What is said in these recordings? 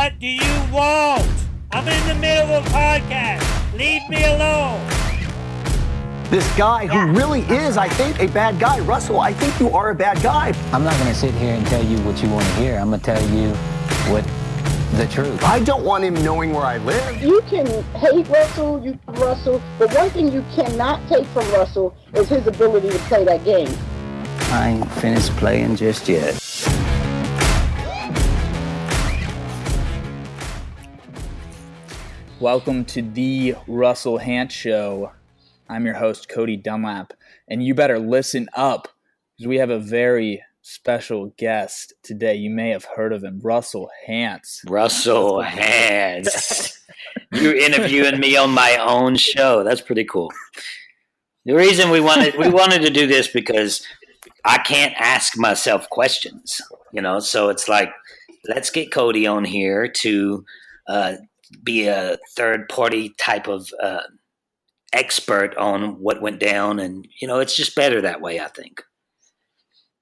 What do you want? I'm in the middle of a podcast. Leave me alone. This guy who really is, I think, a bad guy. Russell, I think you are a bad guy. I'm not going to sit here and tell you what you want to hear. I'm going to tell you what the truth. I don't want him knowing where I live. You can hate Russell, but one thing you cannot take from Russell is his ability to play that game. I ain't finished playing just yet. Welcome to the Russell Hantz Show. I'm your host, Cody Dunlap, and you better listen up because we have a very special guest today. You may have heard of him, Russell Hantz. Russell Hantz. You're interviewing me on my own show. That's pretty cool. The reason we wanted to do this because I can't ask myself questions, so it's like, let's get Cody on here to be a third party type of expert on what went down, and it's just better that way, I think.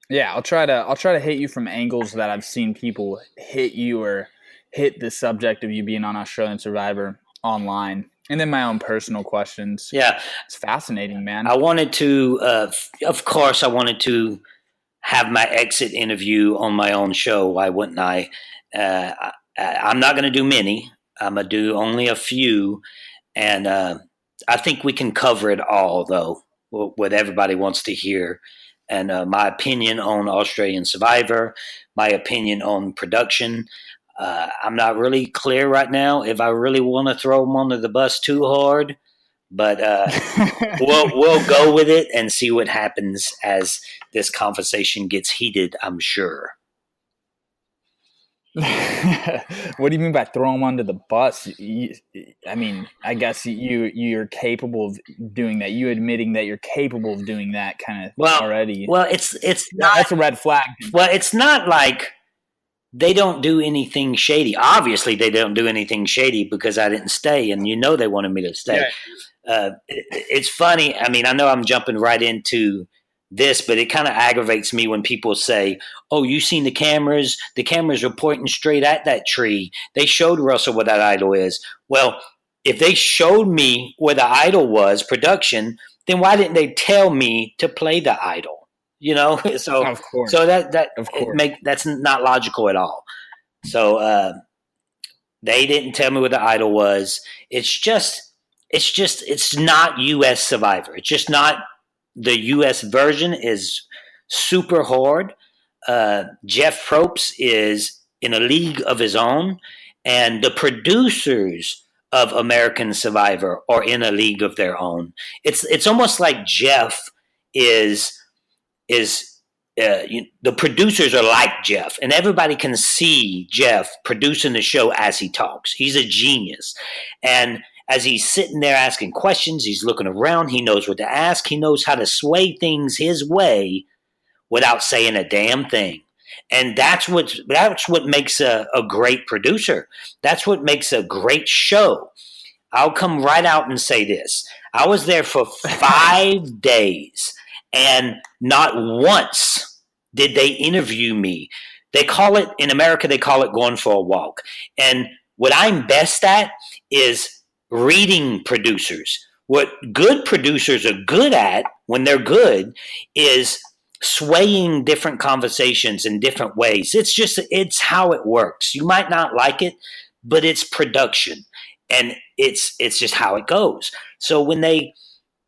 Yeah, I'll try to hit you from angles that I've seen people hit you or hit the subject of you being on Australian Survivor online, and then my own personal questions. Yeah, it's fascinating, man. I wanted to, of course, have my exit interview on my own show. Why wouldn't I? I'm not going to do many. I'm going to do only a few, and I think we can cover it all, though, what everybody wants to hear. And my opinion on Australian Survivor, my opinion on production. I'm not really clear right now if I really want to throw them under the bus too hard, but we'll go with it and see what happens as this conversation gets heated, I'm sure. What do you mean by throw them under the bus? I guess you're capable of doing that. You admitting that you're capable of doing that kind of already. Well, it's not. That's a red flag. Well, it's not like they don't do anything shady. Obviously, they don't do anything shady because I didn't stay, and they wanted me to stay. Yeah. It's funny. I know I'm jumping right into this, but it kind of aggravates me when people say, "Oh, you seen the cameras? The cameras are pointing straight at that tree. They showed Russell where that idol is." Well, if they showed me where the idol was, production, then why didn't they tell me to play the idol? So of course. So that's not logical at all. So they didn't tell me where the idol was. It's not U.S. Survivor. It's just not. The U.S. version is super hard. Jeff Probst is in a league of his own, and the producers of American Survivor are in a league of their own. It's almost like Jeff is the producers are like Jeff, and everybody can see Jeff producing the show as he talks. He's a genius, and as he's sitting there asking questions, he's looking around, he knows what to ask, he knows how to sway things his way without saying a damn thing. And that's what makes a great producer. That's what makes a great show. I'll come right out and say this. I was there for 5 days, and not once did they interview me. In America, they call it going for a walk. And what I'm best at is reading producers. What good producers are good at when they're good is swaying different conversations in different ways. It's how it works. You might not like it, but it's production, and it's just how it goes. So when they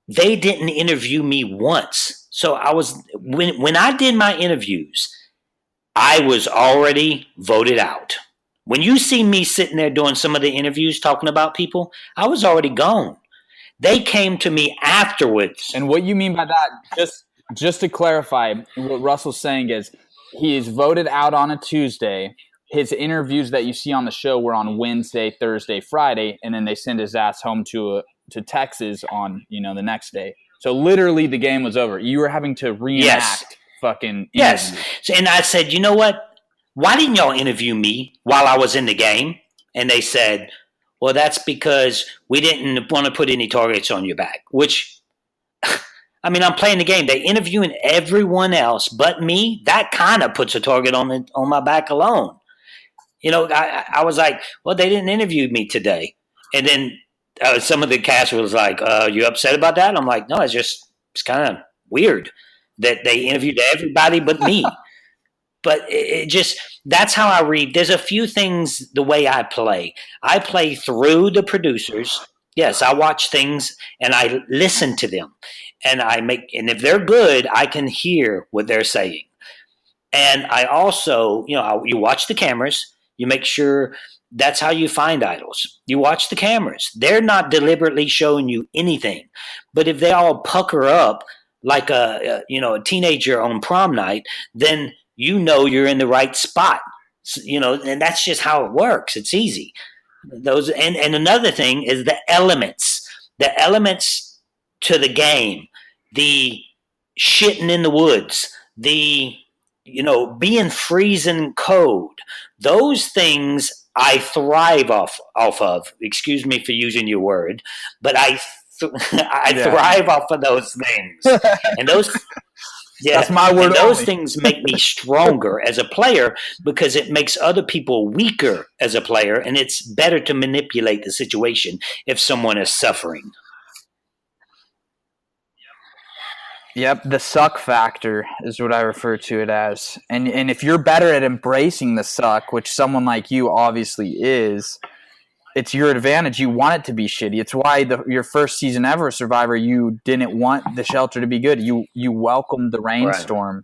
didn't interview me once. So when I did my interviews, I was already voted out. When you see me sitting there doing some of the interviews talking about people, I was already gone. They came to me afterwards. And what you mean by that, just to clarify, what Russell's saying is he is voted out on a Tuesday. His interviews that you see on the show were on Wednesday, Thursday, Friday, and then they send his ass home to Texas on the next day. So literally the game was over. You were having to reenact fucking interviews. Yes. And I said, you know what? Why didn't y'all interview me while I was in the game? And they said, well, that's because we didn't want to put any targets on your back, which, I'm playing the game. They interviewing everyone else but me. That kind of puts a target on my back alone. I was like, well, they didn't interview me today. And then some of the cast was like, you upset about that? I'm like, no, it's kind of weird that they interviewed everybody but me. But it just, that's how I read. There's a few things the way I play. I play through the producers. Yes, I watch things and I listen to them. And and if they're good, I can hear what they're saying. And I also, you watch the cameras. You make sure that's how you find idols. You watch the cameras. They're not deliberately showing you anything. But if they all pucker up like a teenager on prom night, then you're in the right spot. And that's just how it works. It's easy. And another thing is the elements to the game, the shitting in the woods, the being freezing cold. Those things I thrive off of. Excuse me for using your word, but I thrive off of those things. And those that's my word. And those things make me stronger as a player because it makes other people weaker as a player, and it's better to manipulate the situation if someone is suffering. Yep, the suck factor is what I refer to it as. And if you're better at embracing the suck, which someone like you obviously is, it's your advantage. You want it to be shitty. It's why your first season ever, Survivor, you didn't want the shelter to be good. You welcomed the rainstorm. Right.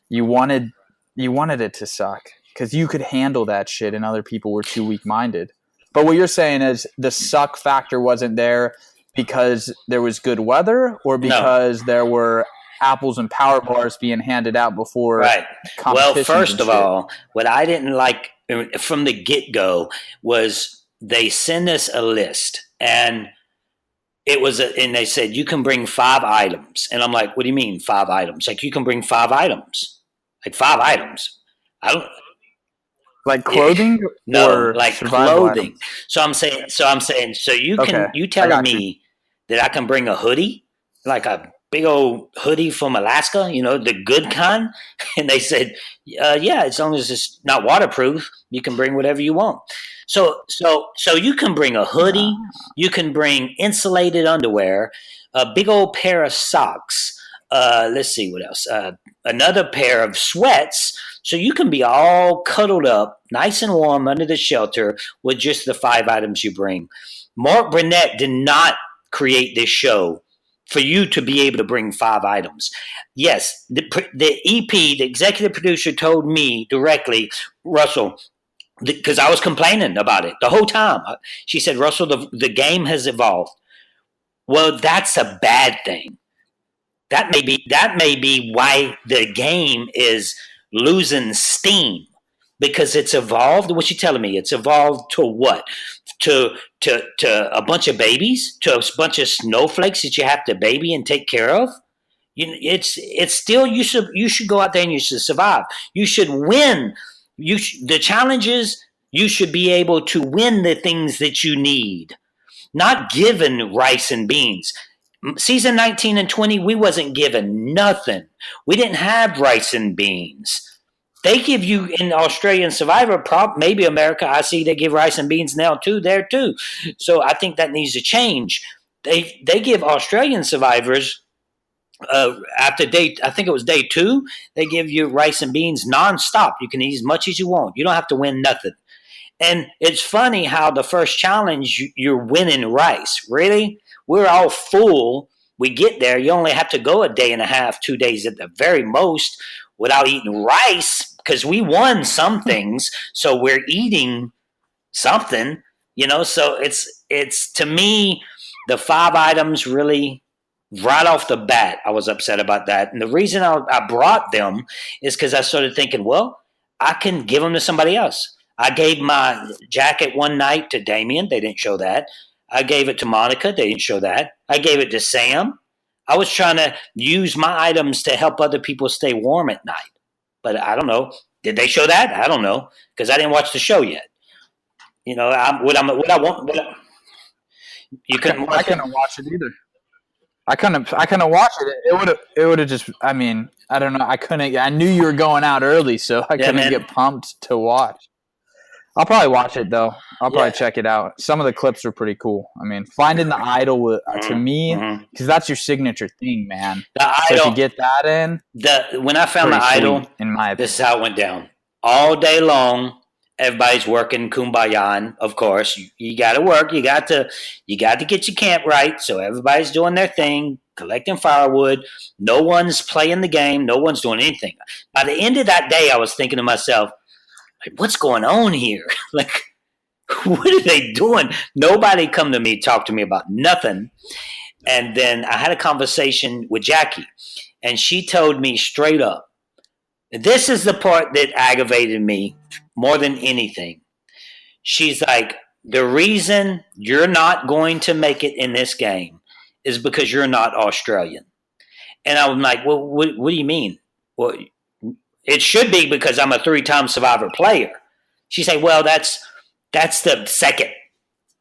You wanted it to suck because you could handle that shit and other people were too weak-minded. But what you're saying is the suck factor wasn't there because there was good weather or because there were apples and power bars being handed out before Well, first of all, what I didn't like from the get-go was they send us a list and and they said, you can bring 5 items. And I'm like, what do you mean 5 items? Like, you can bring 5 items. Like 5 items. I don't like clothing? No, or like clothing. Items? So I'm saying, you telling me that I can bring a hoodie, like a big old hoodie from Alaska, the good kind? And they said, yeah, as long as it's not waterproof, you can bring whatever you want. So you can bring a hoodie, you can bring insulated underwear, a big old pair of socks. Let's see what else. Another pair of sweats. So you can be all cuddled up, nice and warm under the shelter with just the 5 items you bring. Mark Burnett did not create this show for you to be able to bring 5 items. Yes, the EP, the executive producer, told me directly, Russell, because I was complaining about it the whole time. She said, Russell, the game has evolved. Well, that's a bad thing. That may be why the game is losing steam, because it's evolved. What you telling me? It's evolved to what? To a bunch of babies? To a bunch of snowflakes that you have to baby and take care of? It's still, you should go out there and you should survive. You should win. The challenges, you should be able to win the things that you need, not given rice and beans. Season 19 and 20, we wasn't given nothing. We didn't have rice and beans. They give you in Australian Survivor, maybe America, I see they give rice and beans now too, there too. So I think that needs to change. They give Australian survivors after I think it was day 2, they give you rice and beans nonstop. You can eat as much as you want. You don't have to win nothing. And it's funny how the first challenge, you're winning rice. Really? We're all full. We get there. You only have to go a day and a half, 2 days at the very most without eating rice because we won some things. So we're eating something, so it's to me, the 5 items really, right off the bat, I was upset about that. And the reason I brought them is because I started thinking, well, I can give them to somebody else. I gave my jacket one night to Damien. They didn't show that. I gave it to Monica. They didn't show that. I gave it to Sam. I was trying to use my items to help other people stay warm at night. But I don't know. Did they show that? I don't know because I didn't watch the show yet. You couldn't watch I couldn't watch it either. I couldn't watch it. It would have just. I mean, I don't know. I couldn't. I knew you were going out early, so I couldn't get pumped to watch. I'll probably watch it though. I'll probably check it out. Some of the clips are pretty cool. I mean, finding the idol to me, because that's your signature thing, man. The so idol, if you get that in, when I found the idol, sweet, in my opinion. This is how it went down. All day long, everybody's working kumbaya. And of course, you got to work. You got to get your camp right. So everybody's doing their thing, collecting firewood. No one's playing the game. No one's doing anything. By the end of that day, I was thinking to myself, like, what's going on here? Like, what are they doing? Nobody come to me, talk to me about nothing. And then I had a conversation with Jackie, and she told me straight up, this is the part that aggravated me more than anything. She's like, the reason you're not going to make it in this game is because you're not Australian. And I'm like, well, what do you mean? Well, it should be because I'm a 3-time Survivor player. She said, well, that's the second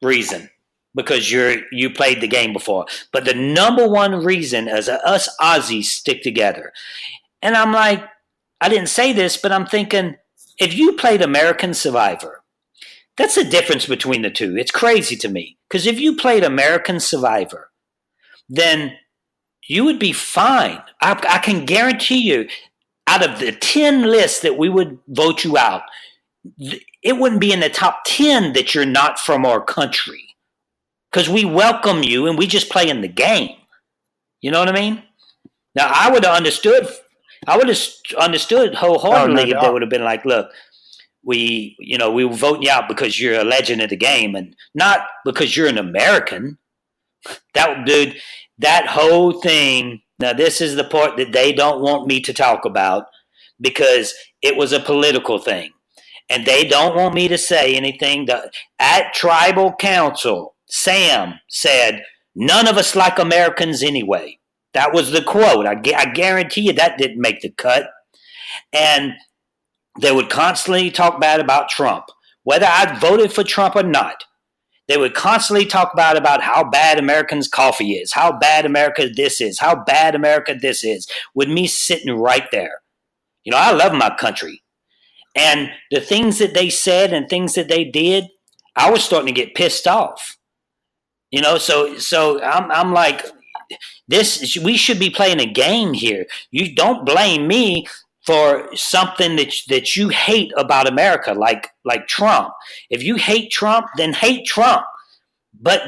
reason, because you played the game before. But the number one reason is us Aussies stick together. And I'm like, I didn't say this, but I'm thinking, if you played American Survivor, that's the difference between the two. It's crazy to me. Because if you played American Survivor, then you would be fine. I can guarantee you, out of the 10 lists that we would vote you out, it wouldn't be in the top 10 that you're not from our country. Because we welcome you and we just play in the game. You know what I mean? Now, I would have understood wholeheartedly if they would have been like, look, we were voting you out because you're a legend of the game and not because you're an American. That whole thing. Now, this is the part that they don't want me to talk about because it was a political thing. And they don't want me to say anything. At Tribal Council, Sam said, none of us like Americans anyway. That was the quote. I guarantee you that didn't make the cut. And they would constantly talk bad about Trump, whether I voted for Trump or not. They would constantly talk about how bad Americans' coffee is, how bad America this is, how bad America this is, with me sitting right there. You know, I love my country. And the things that they said and things that they did, I was starting to get pissed off. You know, so I'm like, we should be playing a game here. You don't blame me for something that you hate about America, like Trump. If you hate Trump, then hate Trump. But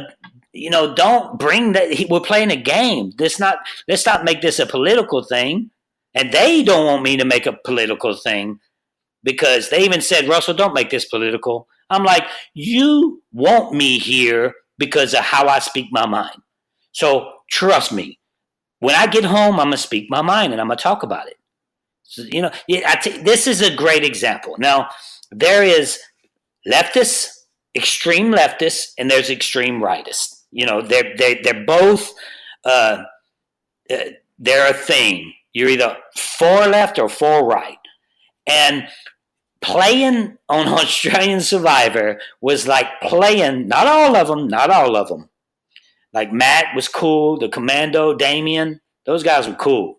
don't bring that. We're playing a game. Let's not make this a political thing. And they don't want me to make a political thing because they even said, Russell, don't make this political. I'm like, you want me here because of how I speak my mind. So trust me. When I get home, I'm gonna speak my mind and I'm gonna talk about it. So, this is a great example. Now, there is leftists, extreme leftists, and there's extreme rightists. They're both they're a thing. You're either for left or for right. And playing on Australian Survivor was like playing, not all of them. Like Matt was cool, the Commando, Damien, those guys were cool.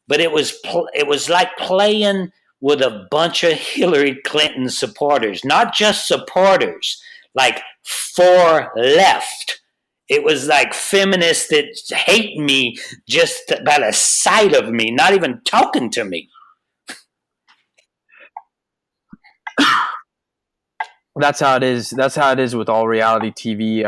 But it was like playing with a bunch of Hillary Clinton supporters, not just supporters, like for left. It was like feminists that hate me just by the sight of me, not even talking to me. That's how it is. That's how it is with all reality TV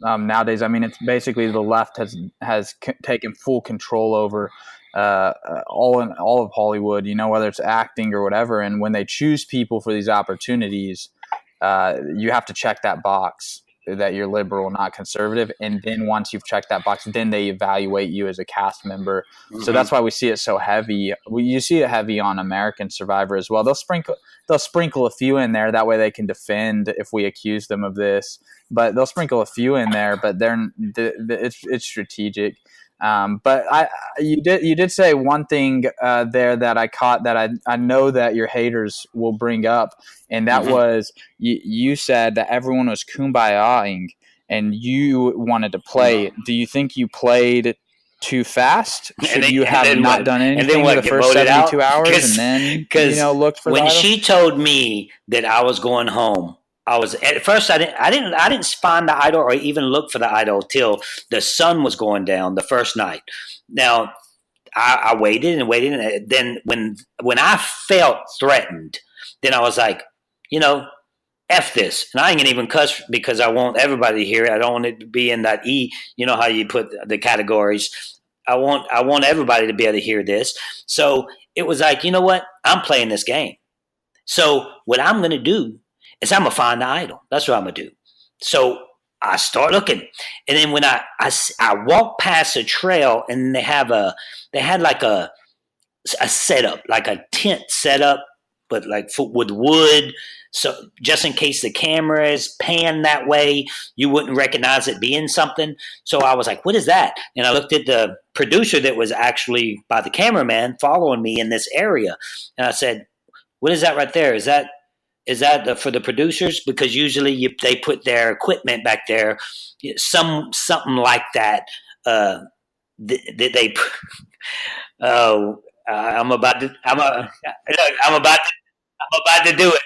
nowadays. I mean, it's basically the left has taken full control over all of Hollywood. Whether it's acting or whatever. And when they choose people for these opportunities, you have to check that box that you're liberal, not conservative. And then once you've checked that box, then they evaluate you as a cast member. Mm-hmm. So that's why we see it so heavy. You see it heavy on American Survivor as well. They'll sprinkle a few in there. That way they can defend if we accuse them of this. But they'll sprinkle a few in there. But it's strategic. But you did say one thing there that I caught that I know that your haters will bring up, and that was you said that everyone was kumbayaing and you wanted to play. Do you think you played too fast? Should you have not done anything for the first 72 hours and then looked for when she told me that I was going home, I was at first. I didn't find the idol or even look for the idol till the sun was going down the first night. Now I waited and waited, and then when I felt threatened, then I was like, F this. And I ain't gonna even cuss because I want everybody to hear it. I don't want it to be in that E, how you put the categories. I want everybody to be able to hear this. So it was like, you know what? I'm playing this game. So what I'm gonna do is I'm gonna find the idol. That's what I'm gonna do. So I start looking. And then when I walk past a trail and they had like a setup, like a tent setup, but like with wood. So just in case the camera is panned that way, you wouldn't recognize it being something. So I was like, what is that? And I looked at the producer that was actually by the cameraman following me in this area. And I said, what is that right there? Is that for the producers? Because usually they put their equipment back there, something like that. They oh, I'm about to do it.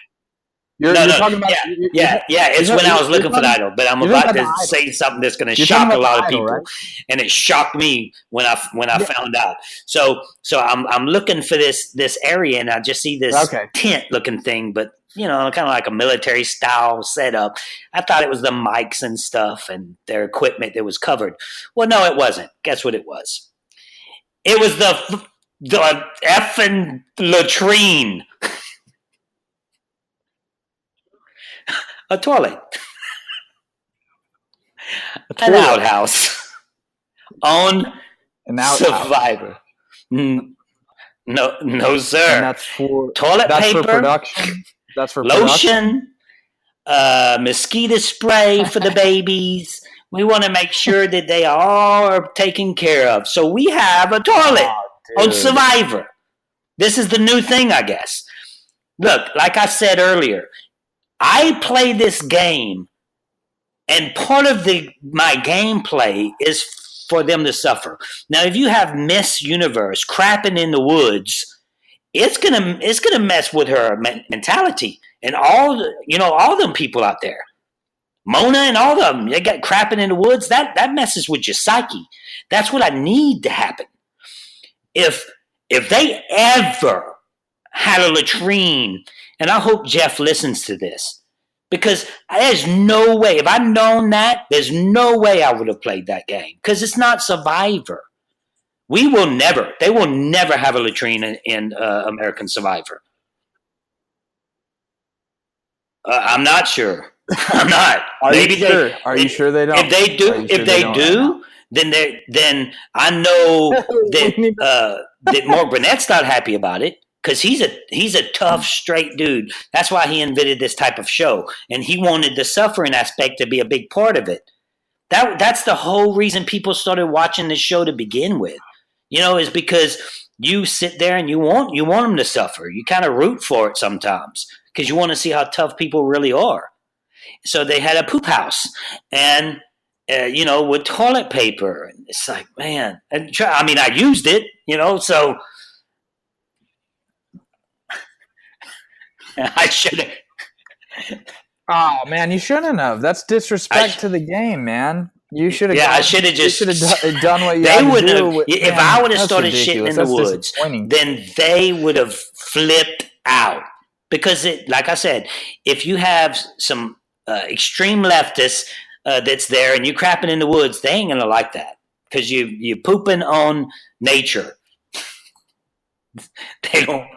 You're talking about It's when I was looking for the idol, but I'm about to say something that's going to shock a lot of people, right? And it shocked me when I found out. So I'm looking for this area, and I just see this tent looking thing, but kind of like a military style setup. I thought it was the mics and stuff and their equipment that was covered. Well, no, it wasn't. Guess what it was? It was the effing latrine. A toilet. An outhouse. On Survivor. No, sir. And that's for toilet paper. For production. That's for lotion. Mosquito spray for the babies. We want to make sure that they all are taken care of. So we have a toilet on Survivor. This is the new thing, I guess. Look, like I said earlier, I play this game, and part of my gameplay is for them to suffer. Now, if you have Miss Universe crapping in the woods, it's gonna mess with her mentality, and all them people out there, Mona and all of them, they got crapping in the woods. That messes with your psyche. That's what I need to happen. If they ever had a latrine. And I hope Jeff listens to this, because there's no way, if I'd known that, there's no way I would have played that game, because it's not Survivor. They will never have a latrine in American Survivor. I'm not sure. I'm not. Are you sure they don't? If they do, then I know that Mark Burnett's not happy about it. Because he's a tough, straight dude. That's why he invented this type of show. And he wanted the suffering aspect to be a big part of it. That's the whole reason people started watching this show to begin with. Is because you sit there and you want them to suffer. You kind of root for it sometimes because you want to see how tough people really are. So they had a poop house and, with toilet paper. And it's like, man. I used it, so – I should have. Oh man, you shouldn't have. That's disrespect to the game, man. You should have. Yeah, I should have just done what you had to do. If I would have started shitting in the woods, then they would have flipped out. Because, like I said, if you have some extreme leftists that's there and you crapping in the woods, they ain't gonna like that because you pooping on nature. They don't.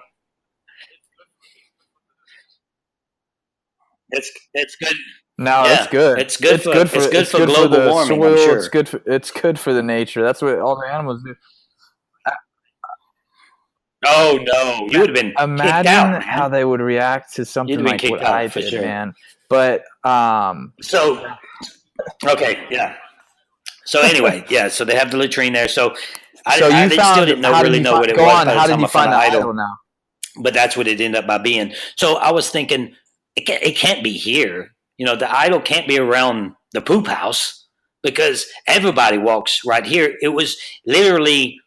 It's good. No, it's good. It's good for global warming. Soil, I'm sure. It's good for the nature. That's what all the animals do. Oh no, you would have been imagine kicked out, how they would react to something like what I did, man. But so okay, yeah. So anyway, yeah. So they have the latrine there. So I still didn't really know what it was. How did you find the idol now? But that's what it ended up by being. So I was thinking, it can't be here. The idol can't be around the poop house because everybody walks right here. It was literally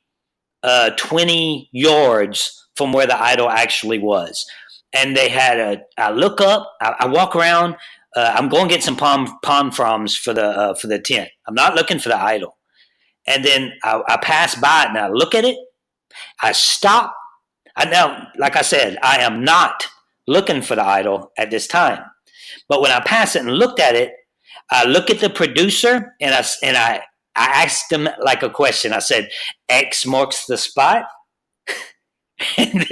20 yards from where the idol actually was. And they had I look up, I walk around, I'm going to get some palm fronds for the tent. I'm not looking for the idol. And then I pass by it and I look at it. I stop. Now, like I said, I am not looking for the idol at this time. But when I pass it and looked at it, I look at the producer and I asked him like a question. I said, X marks the spot. and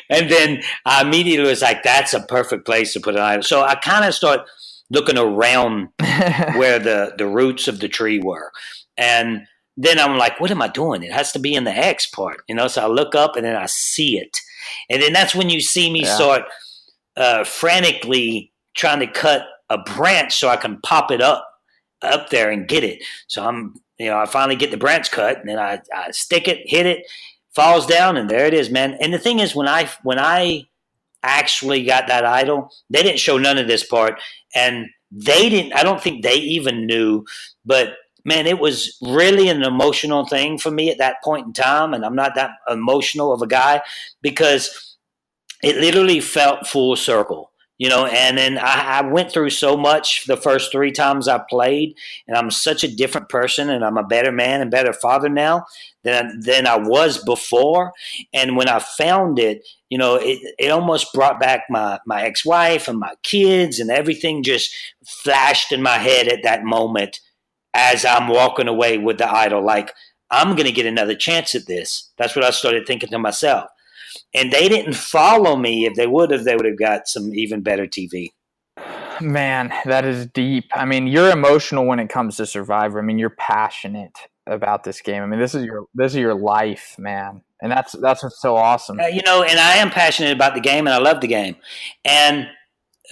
then I immediately was like, that's a perfect place to put an idol. So I kind of start looking around where the roots of the tree were. And then I'm like, what am I doing? It has to be in the X part, So I look up and then I see it. And then that's when you see me start frantically trying to cut a branch so I can pop it up there and get it. So I finally get the branch cut and then I stick it, hit it, falls down, and there it is, man. And the thing is, when I actually got that idol, they didn't show none of this part, and I don't think they even knew, but man, it was really an emotional thing for me at that point in time, and I'm not that emotional of a guy because it literally felt full circle. And then I went through so much the first 3 times I played, and I'm such a different person, and I'm a better man and better father now than I was before. And when I found it, it almost brought back my ex-wife and my kids, and everything just flashed in my head at that moment as I'm walking away with the idol. Like, I'm going to get another chance at this. That's what I started thinking to myself. And they didn't follow me. If they would have got some even better TV. Man, that is deep. I mean, you're emotional when it comes to Survivor. I mean, you're passionate about this game. I mean, this is your life, man. And that's what's so awesome. And I am passionate about the game, and I love the game. And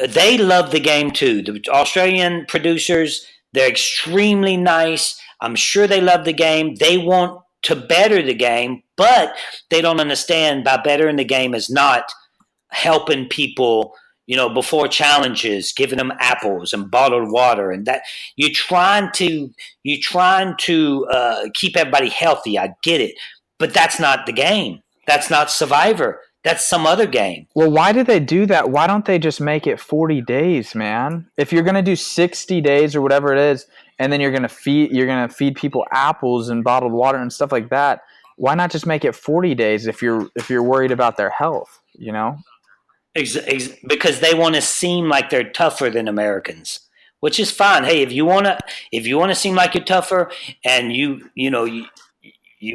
they love the game too. The Australian producers, they're extremely nice. I'm sure they love the game. They want to better the game, but they don't understand by bettering the game is not helping people, before challenges, giving them apples and bottled water, and that you're trying to keep everybody healthy. I get it, but that's not the game. That's not Survivor. That's some other game. Well, why do they do that? Why don't they just make it 40 days, man? If you're going to do 60 days or whatever it is, and then you're going to feed people apples and bottled water and stuff like that, why not just make it 40 days if you're worried about their health, Because they want to seem like they're tougher than Americans, which is fine. Hey, if you want to seem like you're tougher and you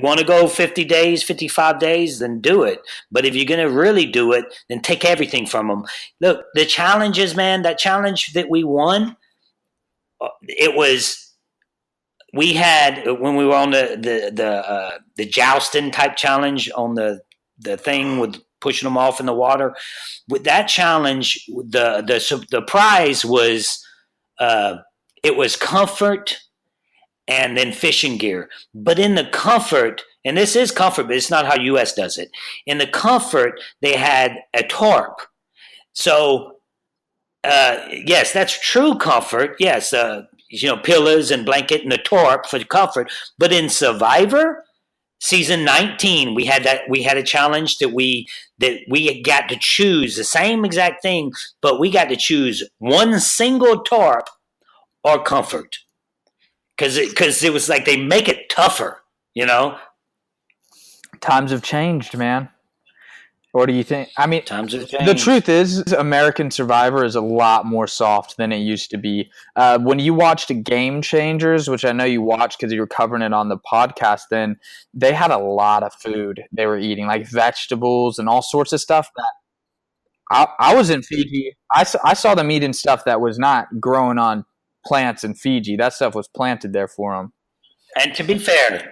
want to go 50 days, 55 days, then do it. But if you're going to really do it, then take everything from them. Look, the challenges, man, that challenge that we won, we had when we were on the jousting type challenge on the thing with pushing them off in the water. With that challenge, the prize was it was comfort and then fishing gear. But in the comfort, and this is comfort, but it's not how US does it. In the comfort, they had a tarp. So, yes, that's true comfort. Yes, pillows and blanket and a tarp for comfort. But in Survivor, season 19, we had a challenge that we got to choose the same exact thing, but we got to choose one single tarp or comfort. Because it was like they make it tougher, Times have changed, man. What do you think? I mean, times have changed. The truth is, American Survivor is a lot more soft than it used to be. When you watched Game Changers, which I know you watched because you were covering it on the podcast, then they had a lot of food they were eating, like vegetables and all sorts of stuff. That I was in Fiji. I saw them eating stuff that was not growing on plants in Fiji. That stuff was planted there for them. And to be fair,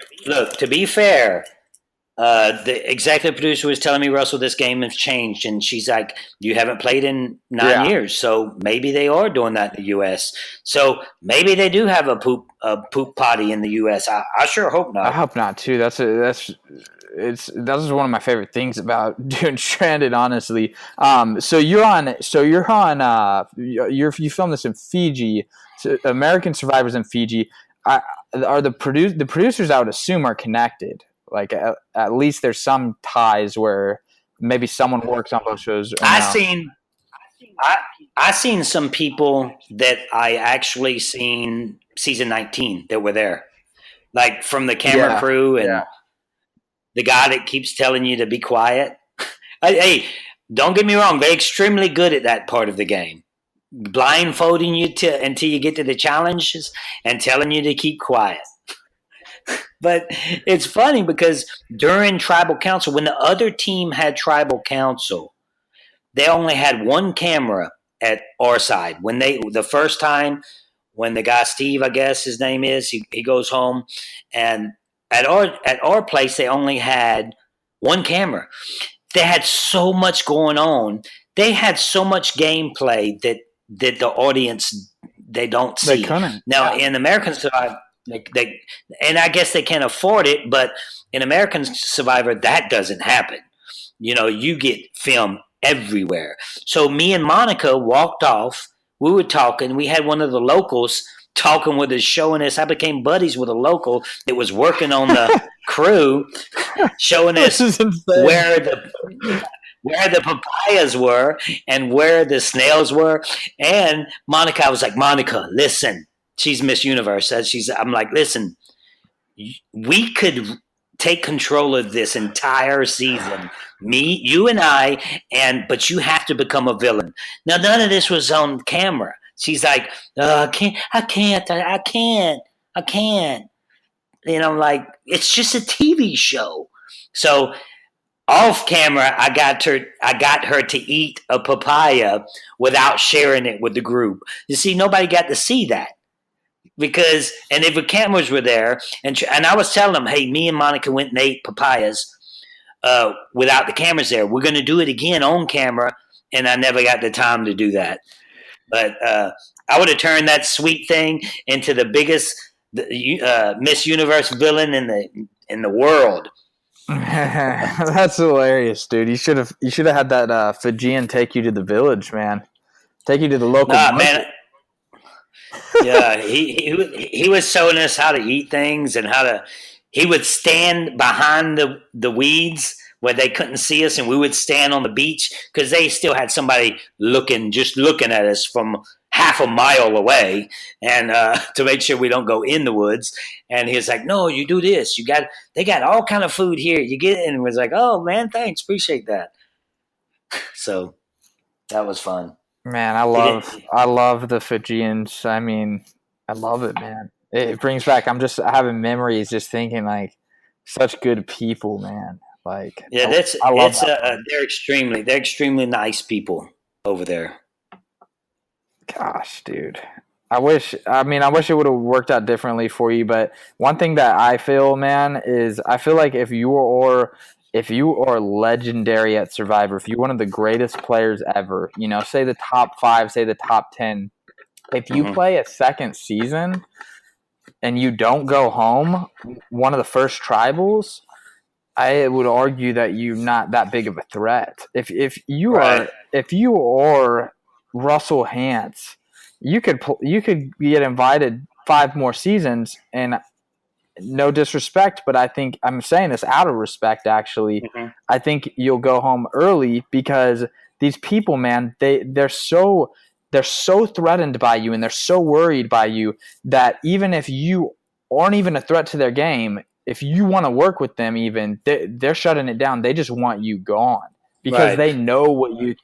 the executive producer was telling me, Russell, this game has changed. And she's like, you haven't played in 9 years. So maybe they are doing that in the U.S. So maybe they do have a poop potty in the U.S. I sure hope not. I hope not, too. That is one of my favorite things about doing Stranded, honestly. So you filmed this in Fiji. So American Survivors in Fiji. Are the producers, I would assume, are connected. Like at least there's some ties where maybe someone works on both shows. I seen I seen some people that I actually seen season 19 that were there, like from the camera crew and the guy that keeps telling you to be quiet. Hey, don't get me wrong; they're extremely good at that part of the game, blindfolding you until you get to the challenges and telling you to keep quiet. But it's funny because during tribal council, when the other team had tribal council, they only had one camera at our side. When the first time, when the guy Steve, I guess his name is, he goes home, and at our place they only had one camera. They had so much going on. They had so much gameplay that the audience they don't see. They couldn't. Now in American Survivor, they and I guess they can't afford it, but in American Survivor that doesn't happen. You get film everywhere. So me and Monica walked off. We were talking. We had one of the locals talking with us, showing us. I became buddies with a local that was working on the crew, showing us where the papayas were and where the snails were. And Monica, I was like, Monica, listen. She's Miss Universe. I'm like, listen, we could take control of this entire season. Me, you and I, but you have to become a villain. Now, none of this was on camera. She's like, I can't. I'm like, it's just a TV show. So off camera, I got her to eat a papaya without sharing it with the group. You see, nobody got to see that. Because if the cameras were there, and I was telling them, hey, me and Monica went and ate papayas without the cameras there. We're going to do it again on camera, and I never got the time to do that. But I would have turned that sweet thing into the biggest Miss Universe villain in the world. That's hilarious, dude. You should have had that Fijian take you to the village, man. Take you to the local market. Man. Yeah, he was showing us how to eat things and he would stand behind the weeds where they couldn't see us, and we would stand on the beach because they still had somebody looking at us from half a mile away, and to make sure we don't go in the woods. And he was like, no, you do this. They got all kind of food here. You get it. And it was like, oh man, thanks. Appreciate that. So that was fun. Man, I love the Fijians. I mean, I love it, man. It brings back. I'm just having memories, just thinking like such good people, man. Like, yeah, they're extremely nice people over there. Gosh, dude. I wish it would have worked out differently for you. But one thing that I feel, man, is I feel like if you are legendary at Survivor, if you're one of the greatest players ever, say the top 5, say the top 10, if you play a second season and you don't go home, one of the first tribals, I would argue that you're not that big of a threat. If you are Russell Hantz, you could get invited 5 more seasons, and no disrespect, but I think I'm saying this out of respect, actually. Mm-hmm. I think you'll go home early because these people, man, they're so threatened by you and they're so worried by you that even if you aren't even a threat to their game, if you want to work with them, even they're shutting it down. They just want you gone because they know what you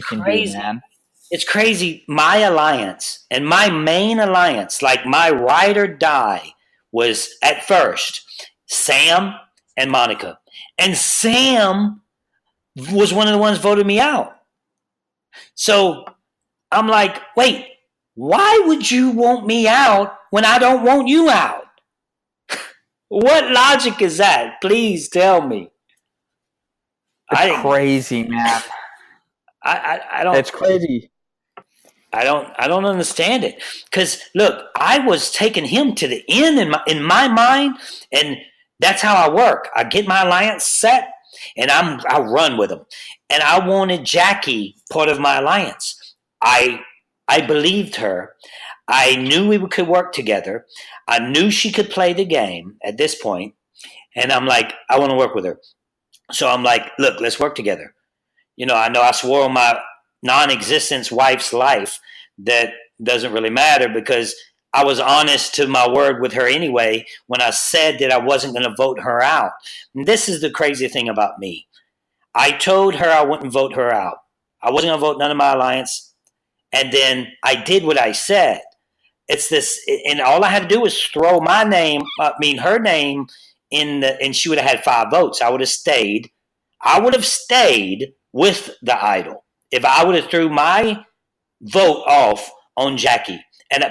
can do, man. It's crazy. My alliance and my main alliance, like my ride or die, was at first Sam and Monica. And Sam was one of the ones voted me out. So I'm like, wait, why would you want me out when I don't want you out? What logic is that? Please tell me. It's crazy, man. I don't. It's crazy. I don't understand it. Because look, I was taking him to the end in my mind, and that's how I work. I get my alliance set, and I run with them. And I wanted Jackie part of my alliance. I believed her. I knew we could work together. I knew she could play the game at this point. And I'm like, I want to work with her. So I'm like, look, let's work together. I know I swore on non-existent wife's life that doesn't really matter, because I was honest to my word with her anyway when I said that I wasn't going to vote her out. And this is the crazy thing about me. I told her I wouldn't vote her out. I wasn't going to vote none of my alliance. And then I did what I said. It's this, and all I had to do was throw her name and she would have had 5 votes. I would have stayed with the idol if I would have threw my vote off on Jackie.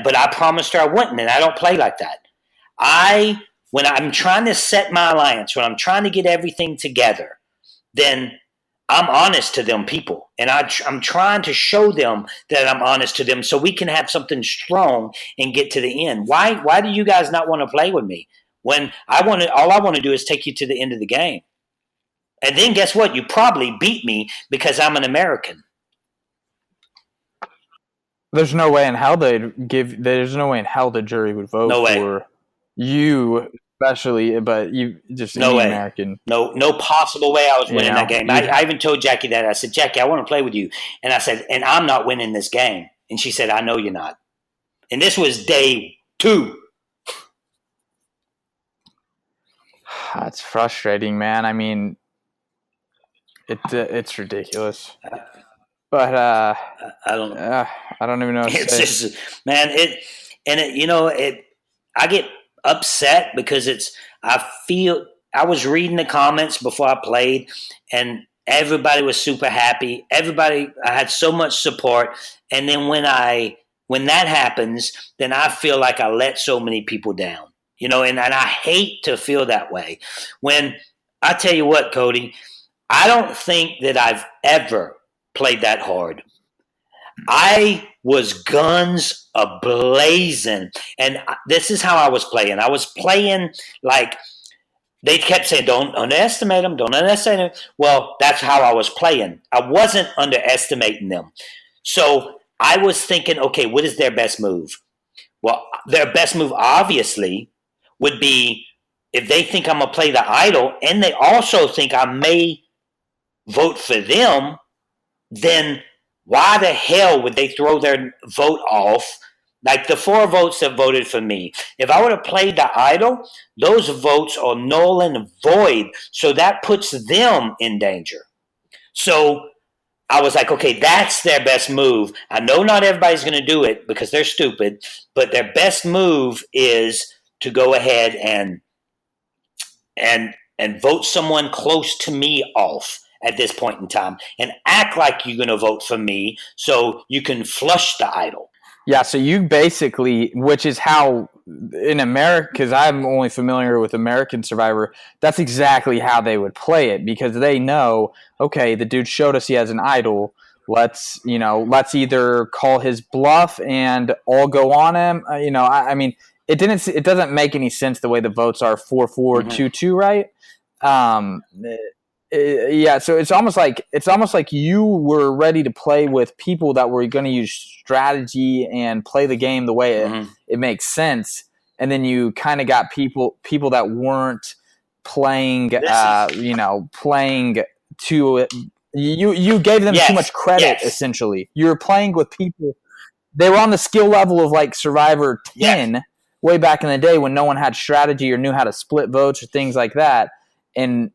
But I promised her I wouldn't, and I don't play like that. When I'm trying to set my alliance, when I'm trying to get everything together, then I'm honest to them people, and I'm trying to show them that I'm honest to them so we can have something strong and get to the end. Why do you guys not want to play with me when all I want to do is take you to the end of the game? And then guess what? You probably beat me because I'm an American. There's no way in hell there's no way in hell the jury would vote for you, especially, but you just no way. American. No possible way I was winning that game. I even told Jackie that. I said, Jackie, I want to play with you. And I said, and I'm not winning this game. And she said, I know you're not. And this was day 2. That's frustrating, man. I mean, it's ridiculous. But I don't even know. It's just, man. I get upset because I was reading the comments before I played, and everybody was super happy. I had so much support, and then when that happens, then I feel like I let so many people down. And I hate to feel that way. When I tell you what, Cody, I don't think that I've ever played that hard. I was guns a-blazing, and this is how I was playing. I was playing like they kept saying, don't underestimate them, don't underestimate them. Well, that's how I was playing. I wasn't underestimating them. So I was thinking, okay, what is their best move? Well, their best move obviously would be if they think I'm going to play the idol and they also think I may vote for them, then why the hell would they throw their vote off? Like the 4 votes that voted for me. If I would have played the idol, those votes are null and void. So that puts them in danger. So I was like, okay, that's their best move. I know not everybody's going to do it because they're stupid, but their best move is to go ahead and vote someone close to me off at this point in time and act like you're going to vote for me so you can flush the idol. Yeah, so you basically, which is how in America, because I'm only familiar with American Survivor, that's exactly how they would play it, because they know, okay, the dude showed us he has an idol. Let's either call his bluff and all go on him. I mean, it doesn't make any sense the way the votes are 4-4, 2-2, right? Yeah, so it's almost like you were ready to play with people that were going to use strategy and play the game the way it makes sense, and then you kind of got people that weren't playing, playing to you gave them too much credit. Essentially, you were playing with people. They were on the skill level of like Survivor 10 way back in the day when no one had strategy or knew how to split votes or things like that, and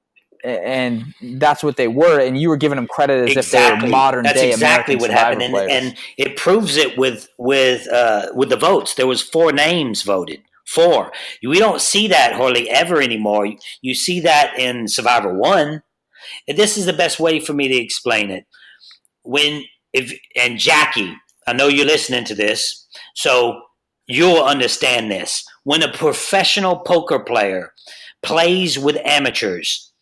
that's what they were, and you were giving them credit as if they were modern day American exactly what Survivor happened, players. and it proves it with the votes. There was 4 names voted. 4. We don't see that hardly ever anymore. You see that in Survivor 1. And this is the best way for me to explain it. And Jackie, I know you're listening to this, so you'll understand this. When a professional poker player plays with amateurs,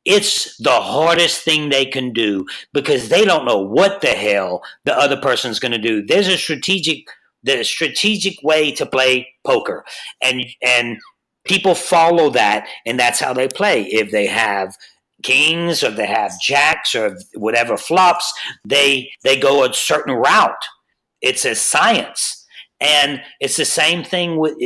it's the hardest thing they can do because they don't know what the hell the other person's going to do. There's a strategic way to play poker, and people follow that, and that's how they play. If they have kings or they have jacks or whatever flops, they go a certain route. It's a science. And it's the same thing with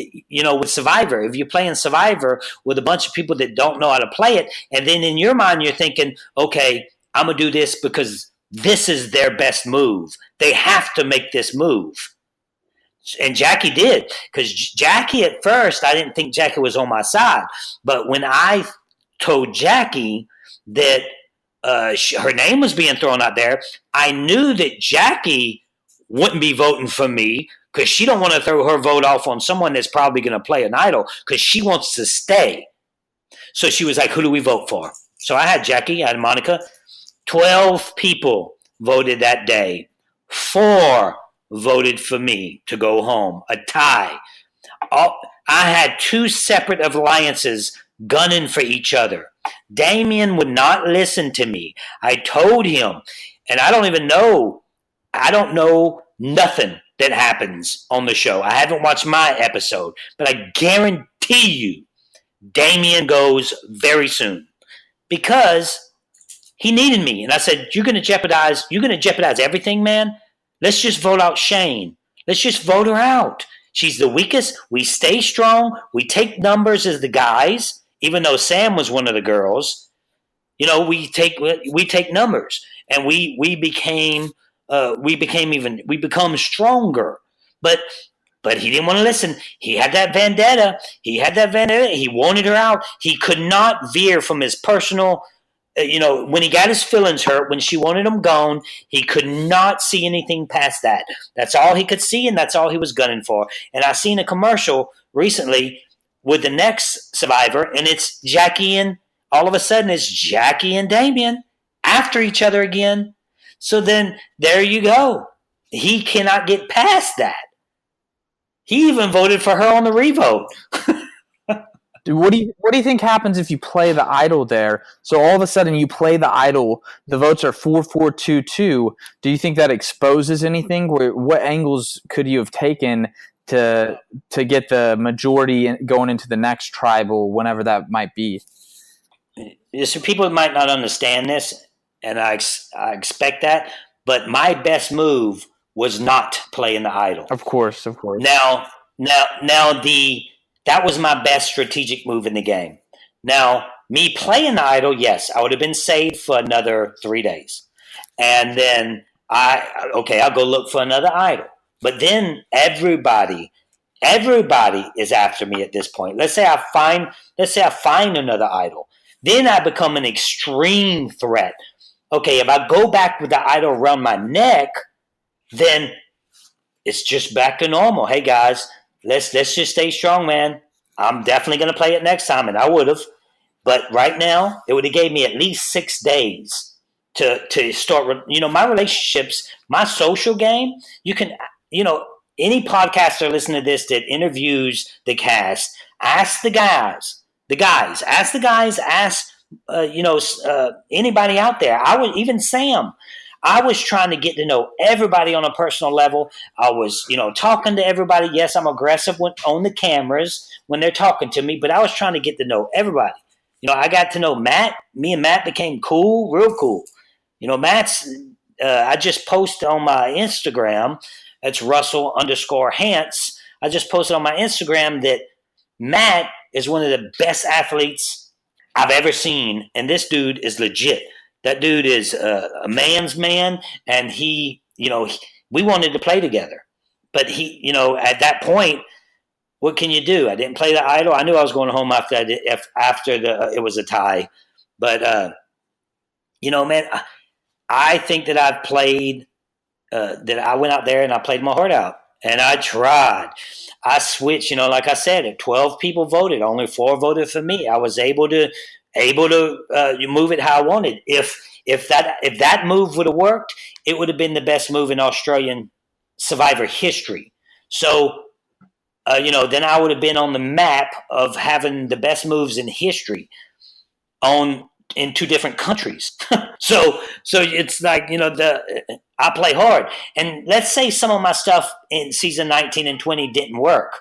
Survivor. If you're playing Survivor with a bunch of people that don't know how to play it, and then in your mind you're thinking, okay, I'm going to do this because this is their best move. They have to make this move. And Jackie did, because Jackie at first, I didn't think Jackie was on my side. But when I told Jackie that her name was being thrown out there, I knew that Jackie wouldn't be voting for me because she don't want to throw her vote off on someone that's probably going to play an idol because she wants to stay. So she was like, who do we vote for? So I had Jackie, I had Monica. 12 people voted that day. 4 voted for me to go home. A tie. I had 2 separate alliances gunning for each other. Damien would not listen to me. I told him, and I don't know nothing that happens on the show. I haven't watched my episode, but I guarantee you Damien goes very soon because he needed me. And I said, you're going to jeopardize everything, man. Let's just vote out Shane. Let's just vote her out. She's the weakest. We stay strong. We take numbers as the guys, even though Sam was one of the girls. You know, we take numbers, and we become stronger. But he didn't want to listen. He had that vendetta. He wanted her out. He could not veer from his personal. When he got his feelings hurt, when she wanted him gone, he could not see anything past that. That's all he could see, and that's all he was gunning for. And I seen a commercial recently with the next survivor, and it's Jackie, and all of a sudden it's Jackie and Damien after each other again. So then there you go. He cannot get past that. He even voted for her on the revote. Dude, what do you think happens if you play the idol there? So all of a sudden you play the idol, the votes are 4-4-2-2. Do you think that exposes anything? What angles could you have taken to get the majority going into the next tribal, whenever that might be? So people might not understand this, and I expect that. But my best move was not playing the idol. Of course. Now that was my best strategic move in the game. Now, me playing the idol, yes, I would have been saved for another 3 days. And then I'll go look for another idol. But then everybody is after me at this point. Let's say I find another idol. Then I become an extreme threat. Okay, if I go back with the idol around my neck, then it's just back to normal. Hey guys, let's just stay strong, man. I'm definitely going to play it next time, and I would have. But right now, it would have gave me at least 6 days to start. My relationships, my social game. You can, any podcaster listening to this that interviews the cast, ask the guys. Ask anybody out there. Even Sam. I was trying to get to know everybody on a personal level. I was, talking to everybody. Yes, I'm aggressive on the cameras when they're talking to me, but I was trying to get to know everybody. I got to know Matt. Me and Matt became cool, real cool. Matt's, I just posted on my Instagram, it's Russell_Hantz. I just posted on my Instagram that Matt is one of the best athletes I've ever seen, and this dude is legit. That dude is a man's man, and we wanted to play together. But at that point, what can you do? I didn't play the idol. I knew I was going home after it was a tie. But, man, I think that I've played, that I went out there and I played my heart out. And I tried. I switched, like I said, 12 people voted. Only 4 voted for me. I was able to move it how I wanted. If that move would have worked, it would have been the best move in Australian Survivor history. So, then I would have been on the map of having the best moves in history in 2 different countries. so it's like, I play hard. And let's say some of my stuff in season 19 and 20 didn't work.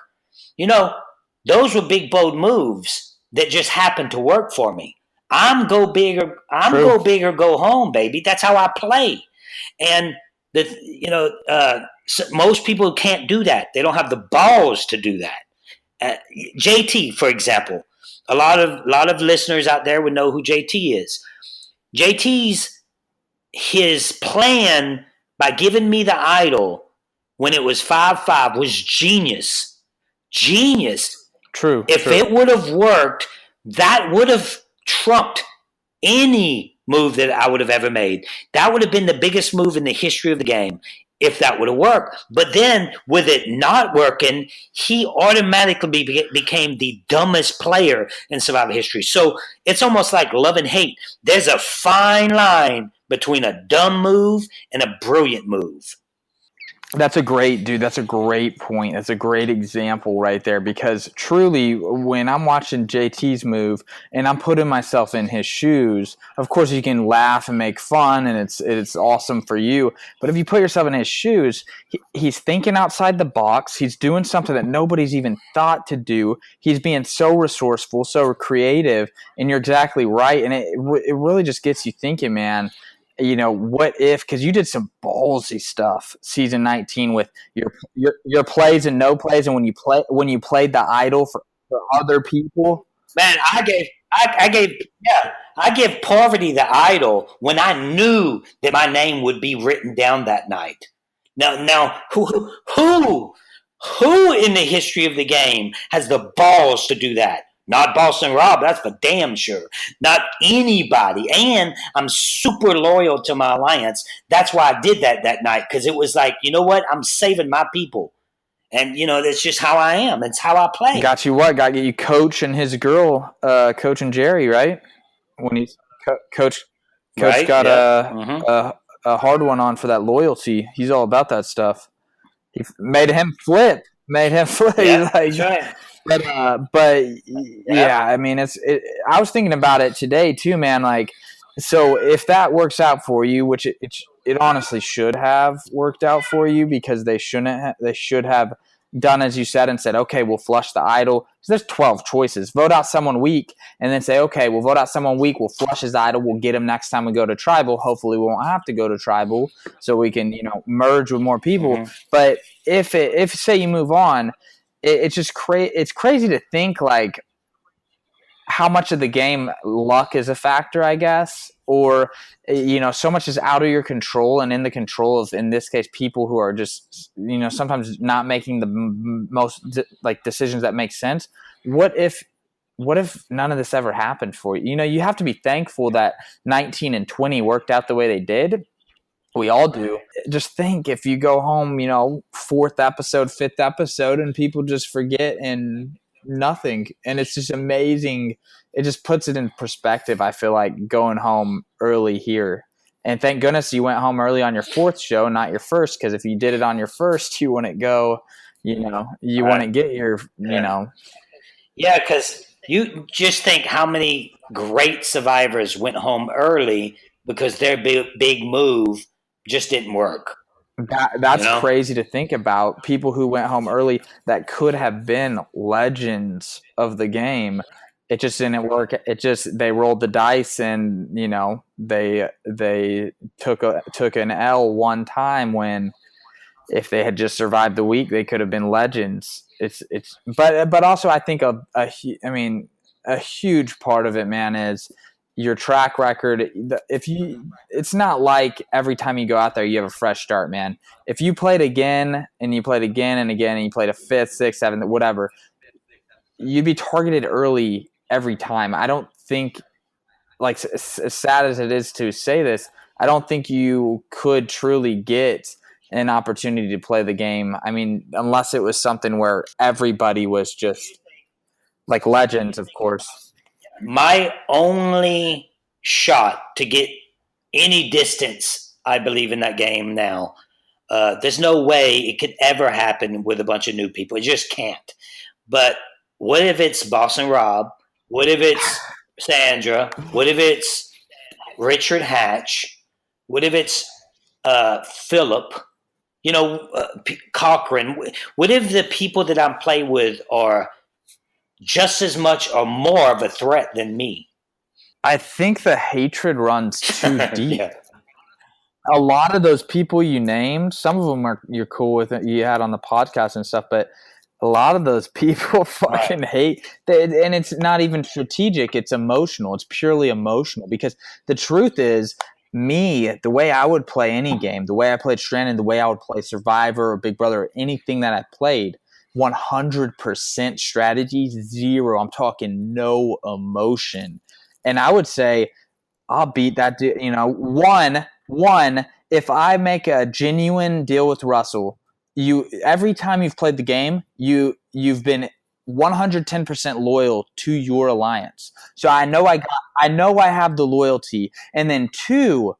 Those were big, bold moves that just happened to work for me. I'm go big or go home, baby. That's how I play. And most people can't do that. They don't have the balls to do that. JT, for example, a lot of listeners out there would know who JT is. JT's his plan by giving me the idol when it was 5-5 was genius. Genius. True. If it would have worked, that would have trumped any move that I would have ever made. That would have been the biggest move in the history of the game if that would have worked. But then, with it not working, he automatically became the dumbest player in Survivor history. So it's almost like love and hate. There's a fine line between a dumb move and a brilliant move. That's a great point. That's a great example right there, because truly when I'm watching JT's move and I'm putting myself in his shoes, of course you can laugh and make fun and it's awesome for you. But if you put yourself in his shoes, he's thinking outside the box. He's doing something that nobody's even thought to do. He's being so resourceful, so creative, and you're exactly right. And it really just gets you thinking, man. You know, what if, because you did some ballsy stuff season 19 with your plays and no plays, and when you played the idol for other people. Man, I gave Poverty the idol when I knew that my name would be written down that night. Now who in the history of the game has the balls to do that? Not Boston Rob, that's for damn sure. Not anybody. And I'm super loyal to my alliance. That's why I did that night, because it was like, you know what? I'm saving my people. And, you know, that's just how I am. It's how I play. Got you what? Got you Coach and his girl, Coach and Jerry, right? When he's Coach right? got a hard one on for that loyalty. He's all about that stuff. He made him flip. Yeah, He's like, right. But yeah, I mean, I was thinking about it today too, man. Like, so if that works out for you, which it honestly should have worked out for you, because they should have done as you said and said, okay, we'll flush the idol. So there's 12 choices. Vote out someone weak, and then say, okay, we'll vote out someone weak. We'll flush his idol. We'll get him next time we go to tribal. Hopefully, we won't have to go to tribal, so we can merge with more people. Mm-hmm. But if say you move on. It's just it's crazy to think like how much of the game luck is a factor, I guess, or so much is out of your control and in the control of, in this case, people who are just sometimes not making the most decisions that make sense. What if none of this ever happened for you? You have to be thankful that 19 and 20 worked out the way they did. We all do. Just think if you go home, 4th episode, 5th episode, and people just forget and nothing. And it's just amazing. It just puts it in perspective, I feel like, going home early here. And thank goodness you went home early on your 4th show, not your 1st, because if you did it on your 1st, you wouldn't go, you wouldn't get your, Yeah, because you just think how many great survivors went home early because their big move just didn't work. That's crazy to think about. People who went home early that could have been legends of the game. It just didn't work. They rolled the dice, and they took an L one time, when if they had just survived the week, they could have been legends. But also I think a huge part of it, man, is your track record. It's not like every time you go out there you have a fresh start, man. If you played again and you played again and again and you played a 5th, 6th, 7th, whatever, you'd be targeted early every time. I don't think, like, as sad as it is to say this, I don't think you could truly get an opportunity to play the game. I mean, unless it was something where everybody was just like legends, of course. My only shot to get any distance, I believe, in that game now, there's no way it could ever happen with a bunch of new people. It just can't. But what if it's Boston Rob? What if it's Sandra? What if it's Richard Hatch? What if it's Philip? Cochran? What if the people that I'm playing with are just as much or more of a threat than me? I think the hatred runs too deep. Yeah. A lot of those people you named, some of them you're cool with, you had on the podcast and stuff, but a lot of those people fucking hate. And it's not even strategic. It's emotional. It's purely emotional, because the truth is, me, the way I would play any game, the way I played Stranded, the way I would play Survivor or Big Brother, or anything that I played, 100% strategy, zero. I'm talking no emotion. And I would say I'll beat that dude. One, if I make a genuine deal with Russell, every time you've played the game, you've been 110% loyal to your alliance. So I know I have the loyalty. And then two,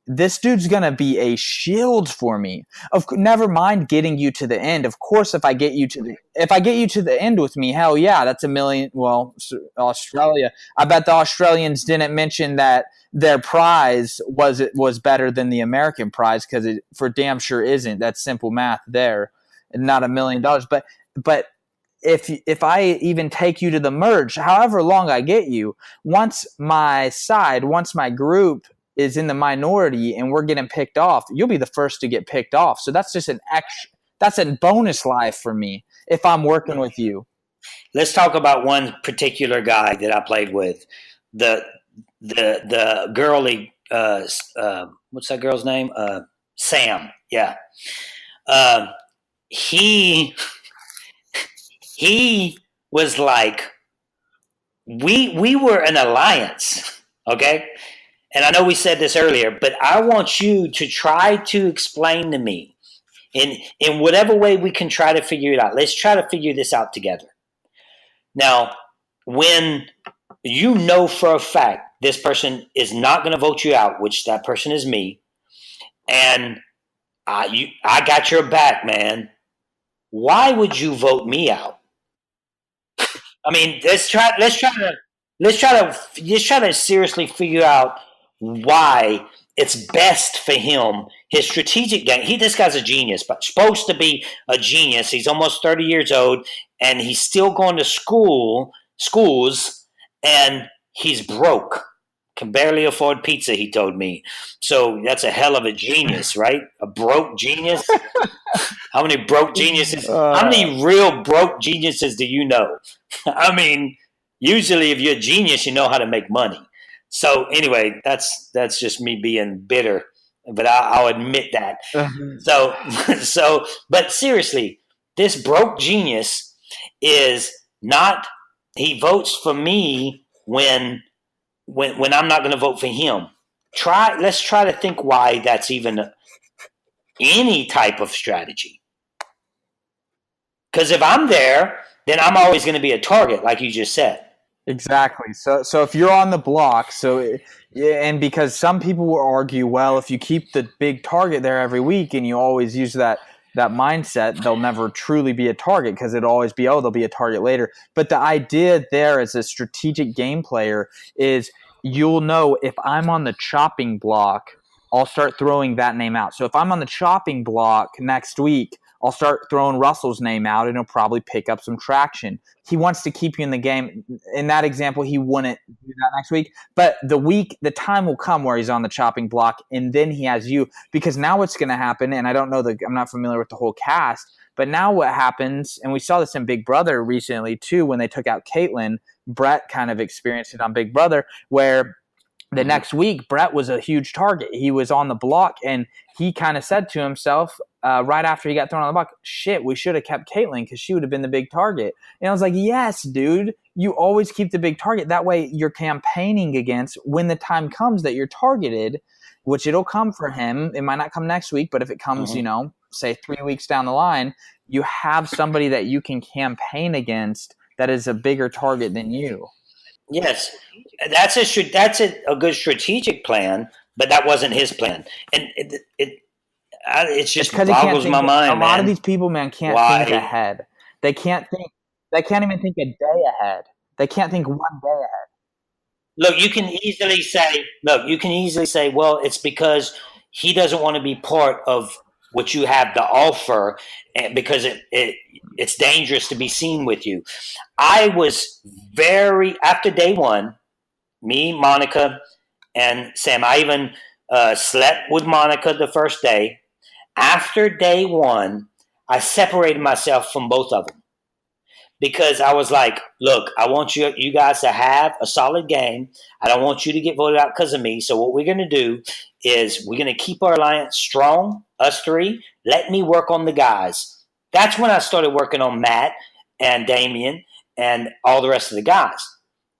this dude's gonna be a shield for me. Never mind getting you to the end. Of course, if I get you to the end with me, hell yeah, that's $1 million. Well, Australia. I bet the Australians didn't mention that their prize was better than the American prize, because it for damn sure isn't. That's simple math there, and not $1 million. But if I even take you to the merge, however long I get you, once my group is in the minority and we're getting picked off, you'll be the first to get picked off. So that's just that's a bonus life for me if I'm working with you. Let's talk about one particular guy that I played with. The girly, what's that girl's name? Sam. Yeah. He was like, we were an alliance. Okay. And I know we said this earlier, but I want you to try to explain to me in whatever way we can try to figure it out. Let's try to figure this out together. Now, when you know for a fact this person is not going to vote you out, which that person is me, and I got your back, man, why would you vote me out? I mean, let's try to seriously figure out why it's best for him. His strategic game. This guy's a genius, but supposed to be a genius. He's almost 30 years old, and he's still going to schools, and he's broke. Can barely afford pizza, he told me. So that's a hell of a genius, right? A broke genius. How many broke geniuses? How many real broke geniuses do you know? I mean, usually if you're a genius, you know how to make money. So anyway, that's just me being bitter, but I'll admit that. But seriously, this broke genius is not. He votes for me when I'm not going to vote for him. Let's try to think why that's even any type of strategy. Because if I'm there, then I'm always going to be a target, like you just said. Exactly. So if you're on the block, and because some people will argue, well, if you keep the big target there every week and you always use that mindset, they'll never truly be a target, because it'll always be, they'll be a target later. But the idea there as a strategic game player is you'll know if I'm on the chopping block, I'll start throwing that name out. So if I'm on the chopping block next week, I'll start throwing Russell's name out, and he'll probably pick up some traction. He wants to keep you in the game. In that example, he wouldn't do that next week. But the time will come where he's on the chopping block, and then he has you. Because now what's going to happen, and I'm not familiar with the whole cast, but now what happens, and we saw this in Big Brother recently too, when they took out Caitlyn, Brett kind of experienced it on Big Brother, where the next week, Brett was a huge target. He was on the block, and he kind of said to himself, right after he got thrown on the block, shit, we should have kept Caitlyn because she would have been the big target. And I was like, yes, dude, you always keep the big target. That way you're campaigning against when the time comes that you're targeted, which it'll come for him. It might not come next week, but if it comes, say 3 weeks down the line, you have somebody that you can campaign against that is a bigger target than you. Yes, that's a good strategic plan, but that wasn't his plan, and it just boggles my mind. A lot of these people, man, can't think ahead. They can't think. They can't even think a day ahead. They can't think 1 day ahead. Look, you can easily say, well, it's because he doesn't want to be part of what you have to offer, because it's dangerous to be seen with you. I was after day one, me, Monica, and Sam, I even slept with Monica the first day. After day one, I separated myself from both of them, because I was like, look, I want you guys to have a solid game. I don't want you to get voted out because of me. So what we're going to do is we're going to keep our alliance strong, us three. Let me work on the guys. That's when I started working on Matt and Damian and all the rest of the guys.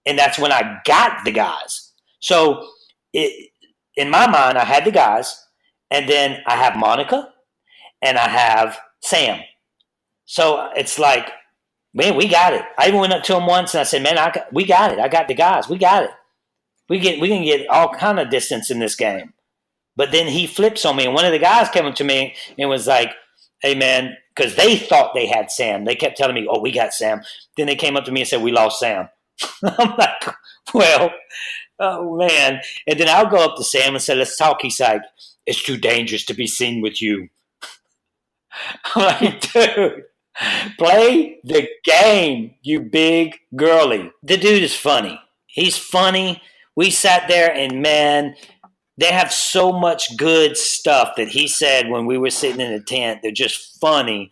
And that's when I got the guys. So in my mind, I had the guys, and then I have Monica and I have Sam. So it's like, man, we got it. I even went up to him once and I said, man, we got it. I got the guys. We got it. We can get all kind of distance in this game. But then he flips on me, and one of the guys came up to me and was like, hey, man, because they thought they had Sam. They kept telling me, oh, we got Sam. Then they came up to me and said, we lost Sam. I'm like, well, oh, man. And then I'll go up to Sam and say, let's talk. He's like, it's too dangerous to be seen with you. I'm like, dude, play the game, you big girly. The dude is funny. He's funny. We sat there and, man, they have so much good stuff that he said when we were sitting in the tent. They're just funny,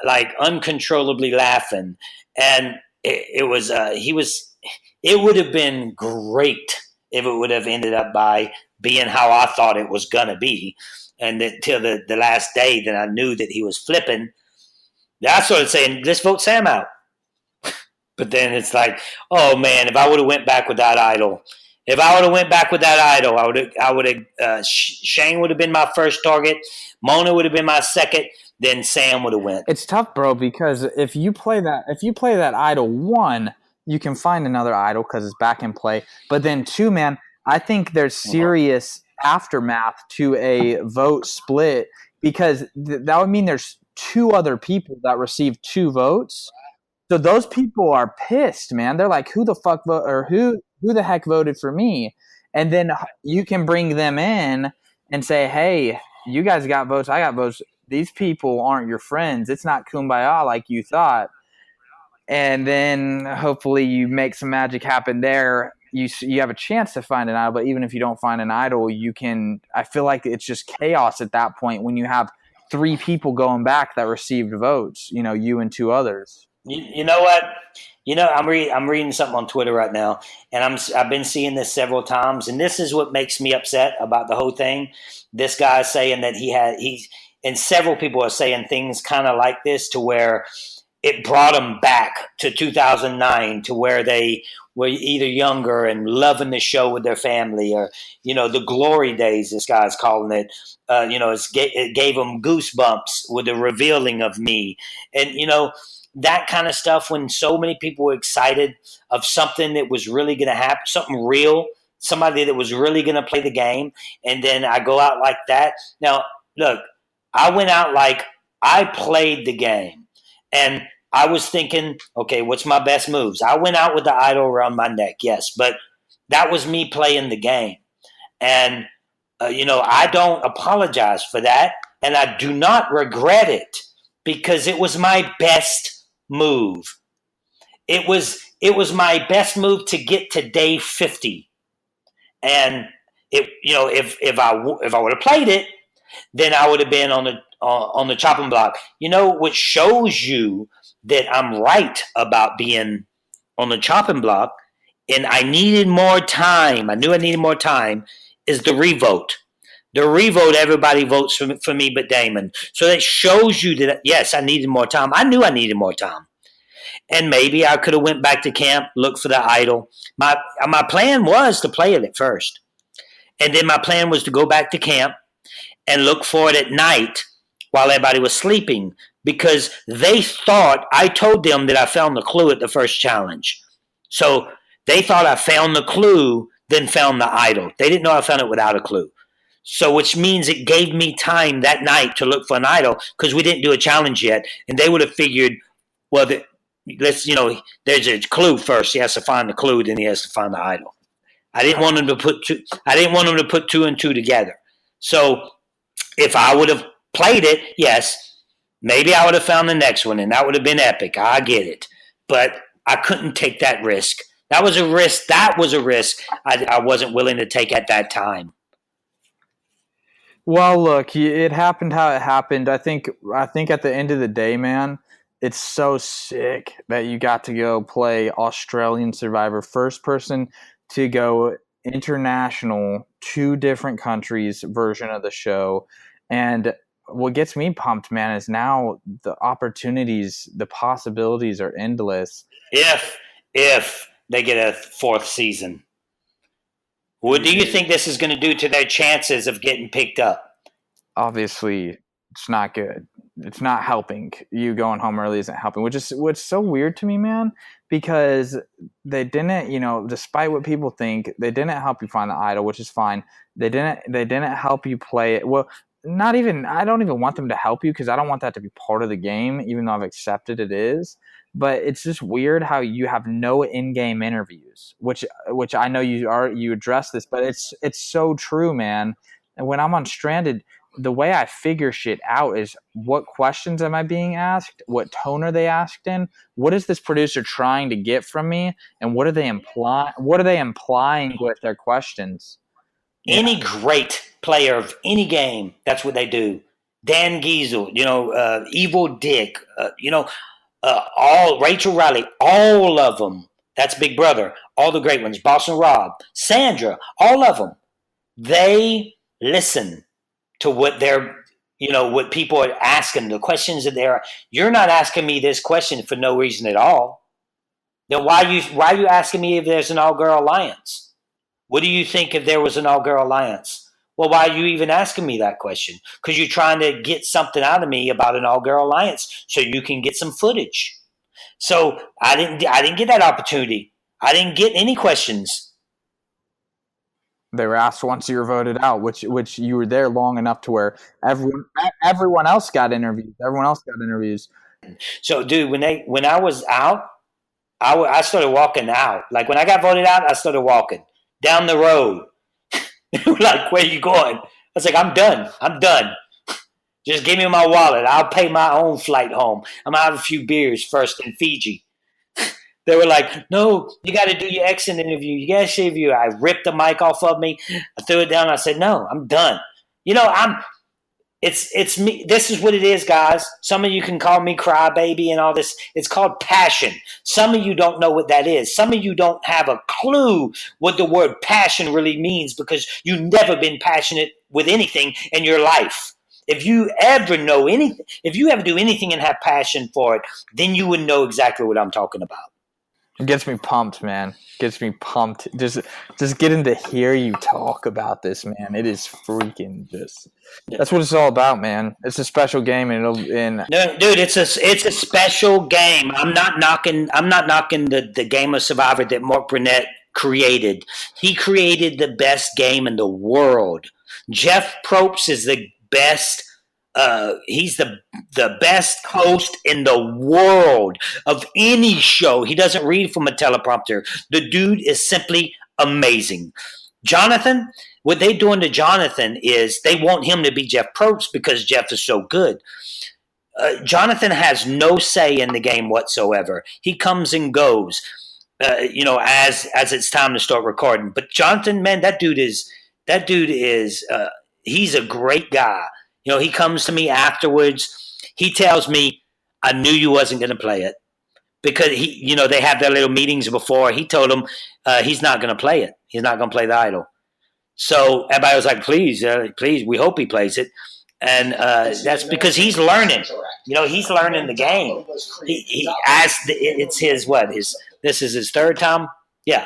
like uncontrollably laughing. And it would have been great if it would have ended up by being how I thought it was going to be. And till the last day that I knew that he was flipping, I started saying, let's vote Sam out. But then it's like, oh, man, if I would have went back with that idol, I would have Shane would have been my first target. Mona would have been my second. Then Sam would have went. It's tough, bro, because if you play that idol, one, you can find another idol because it's back in play. But then two, man, I think there's serious aftermath to a vote split, because that would mean there's two other people that received two votes. So those people are pissed, man. They're like, who the fuck who the heck voted for me? And then you can bring them in and say, hey, you guys got votes, I got votes. These people aren't your friends. It's not kumbaya like you thought. And then hopefully you make some magic happen there. You have a chance to find an idol, but even if you don't find an idol, I feel like it's just chaos at that point when you have three people going back that received votes, you and two others. You know what? I'm reading something on Twitter right now, and I've been seeing this several times, and this is what makes me upset about the whole thing. This guy is saying that and several people are saying things kind of like this, to where it brought them back to 2009, to where they were either younger and loving the show with their family, or the glory days, this guy's calling it. It gave them goosebumps with the revealing of me, and that kind of stuff, when so many people were excited of something that was really going to happen, something real, somebody that was really going to play the game, and then I go out like that. Now, look, I went out like I played the game, and I was thinking, okay, what's my best moves? I went out with the idol around my neck, yes, but that was me playing the game. And, I don't apologize for that, and I do not regret it, because it was my best move. It was my best move to get to day 50. And if I would have played it, then I would have been on the chopping block. What shows you that I'm right about being on the chopping block, and I needed more time. I knew I needed more time, is the revote. The revote, everybody votes for me but Damon. So that shows you that, yes, I needed more time. I knew I needed more time. And maybe I could have went back to camp, looked for the idol. My plan was to play it at first. And then my plan was to go back to camp and look for it at night while everybody was sleeping, because they thought I told them that I found the clue at the first challenge. So they thought I found the clue, then found the idol. They didn't know I found it without a clue. So which means it gave me time that night to look for an idol, because we didn't do a challenge yet. And they would have figured, well, there's a clue first. He has to find the clue, then he has to find the idol. I didn't want him to put two and two together. So if I would have played it, yes, maybe I would have found the next one, and that would have been epic. I get it. But I couldn't take that risk. That was a risk. I wasn't willing to take at that time. Well, look, it happened how it happened. I think at the end of the day, man, it's so sick that you got to go play Australian Survivor, first person to go international, 2 different countries version of the show. And what gets me pumped, man, is now the opportunities, the possibilities are endless. If they get a 4th season, what do you think this is going to do to their chances of getting picked up? Obviously, it's not good. It's not helping. You going home early isn't helping, which is what's so weird to me, man, because they didn't, despite what people think, they didn't help you find the idol, which is fine. They didn't help you play it. Well, not even, I don't even want them to help you because I don't want that to be part of the game, even though I've accepted it is. But it's just weird how you have no in-game interviews, which I know you address this, but it's so true, man. And when I'm on Stranded, the way I figure shit out is what questions am I being asked? What tone are they asked in? What is this producer trying to get from me? And what are they implying with their questions? Yeah. Any great player of any game, that's what they do. Dan Giesel, Evil Dick, all Rachel Riley, all of them. That's Big Brother. All the great ones. Boston Rob, Sandra, all of them. They listen to what what people are asking, the questions that you're not asking me this question for no reason at all. Then why are you asking me if there's an all-girl alliance? What do you think if there was an all-girl alliance? Well, why are you even asking me that question? Because you're trying to get something out of me about an all-girl alliance so you can get some footage. So I didn't get that opportunity. I didn't get any questions. They were asked once you were voted out, which you were there long enough to where everyone else got interviews. Everyone else got interviews. So, dude, when I was out, I started walking out. Like when I got voted out, I started walking down the road. Like, where are you going? I was like, I'm done. Just give me my wallet. I'll pay my own flight home. I'm gonna have a few beers first in Fiji. They were like, no, you got to do your exit interview. You got to shave you. I ripped the mic off of me. I threw it down. I said, no, I'm done. It's me. This is what it is, guys. Some of you can call me crybaby and all this. It's called passion. Some of you don't know what that is. Some of you don't have a clue what the word passion really means because you've never been passionate with anything in your life. If you ever know anything, if you ever do anything and have passion for it, then you would know exactly what I'm talking about. It gets me pumped, man. Gets me pumped. Just getting to hear you talk about this, man. It is freaking that's what it's all about, man. It's a special game, and no, dude, it's a special game. I'm not knocking the game of Survivor that Mark Burnett created. He created the best game in the world. Jeff Probst is the best. He's the best host in the world of any show. He doesn't read from a teleprompter. The dude is simply amazing. Jonathan, what they're doing to Jonathan is they want him to be Jeff Probst because Jeff is so good. Jonathan has no say in the game whatsoever. He comes and goes, as it's time to start recording. But Jonathan, man, that dude is he's a great guy. He comes to me afterwards. He tells me, I knew you wasn't going to play it because they have their little meetings before. He told them he's not going to play it. He's not going to play the idol. So everybody was like, please, we hope he plays it. And that's because he's learning. He's learning the game. This is his 3rd time? Yeah,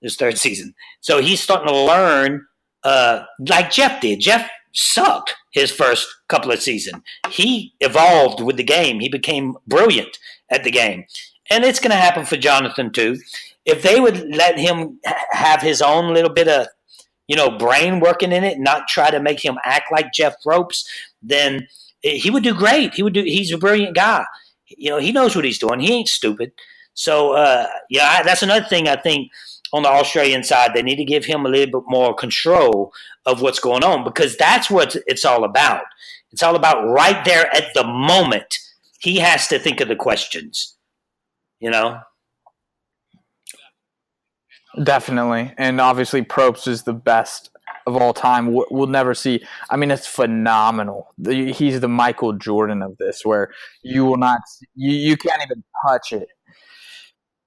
his 3rd season. So he's starting to learn like Jeff did. Jeff sucked his first couple of seasons. He evolved with the game. He became brilliant at the game. And it's going to happen for Jonathan too. If they would let him have his own little bit of, brain working in it, not try to make him act like Jeff Probst, then he would do great. He's a brilliant guy. He knows what he's doing. He ain't stupid. So, that's another thing I think on the Australian side, they need to give him a little bit more control of what's going on because that's what it's all about. It's all about right there at the moment. He has to think of the questions, Definitely. And obviously Probst is the best of all time. We'll never see. I mean, it's phenomenal. He's the Michael Jordan of this where you will not – you can't even touch it.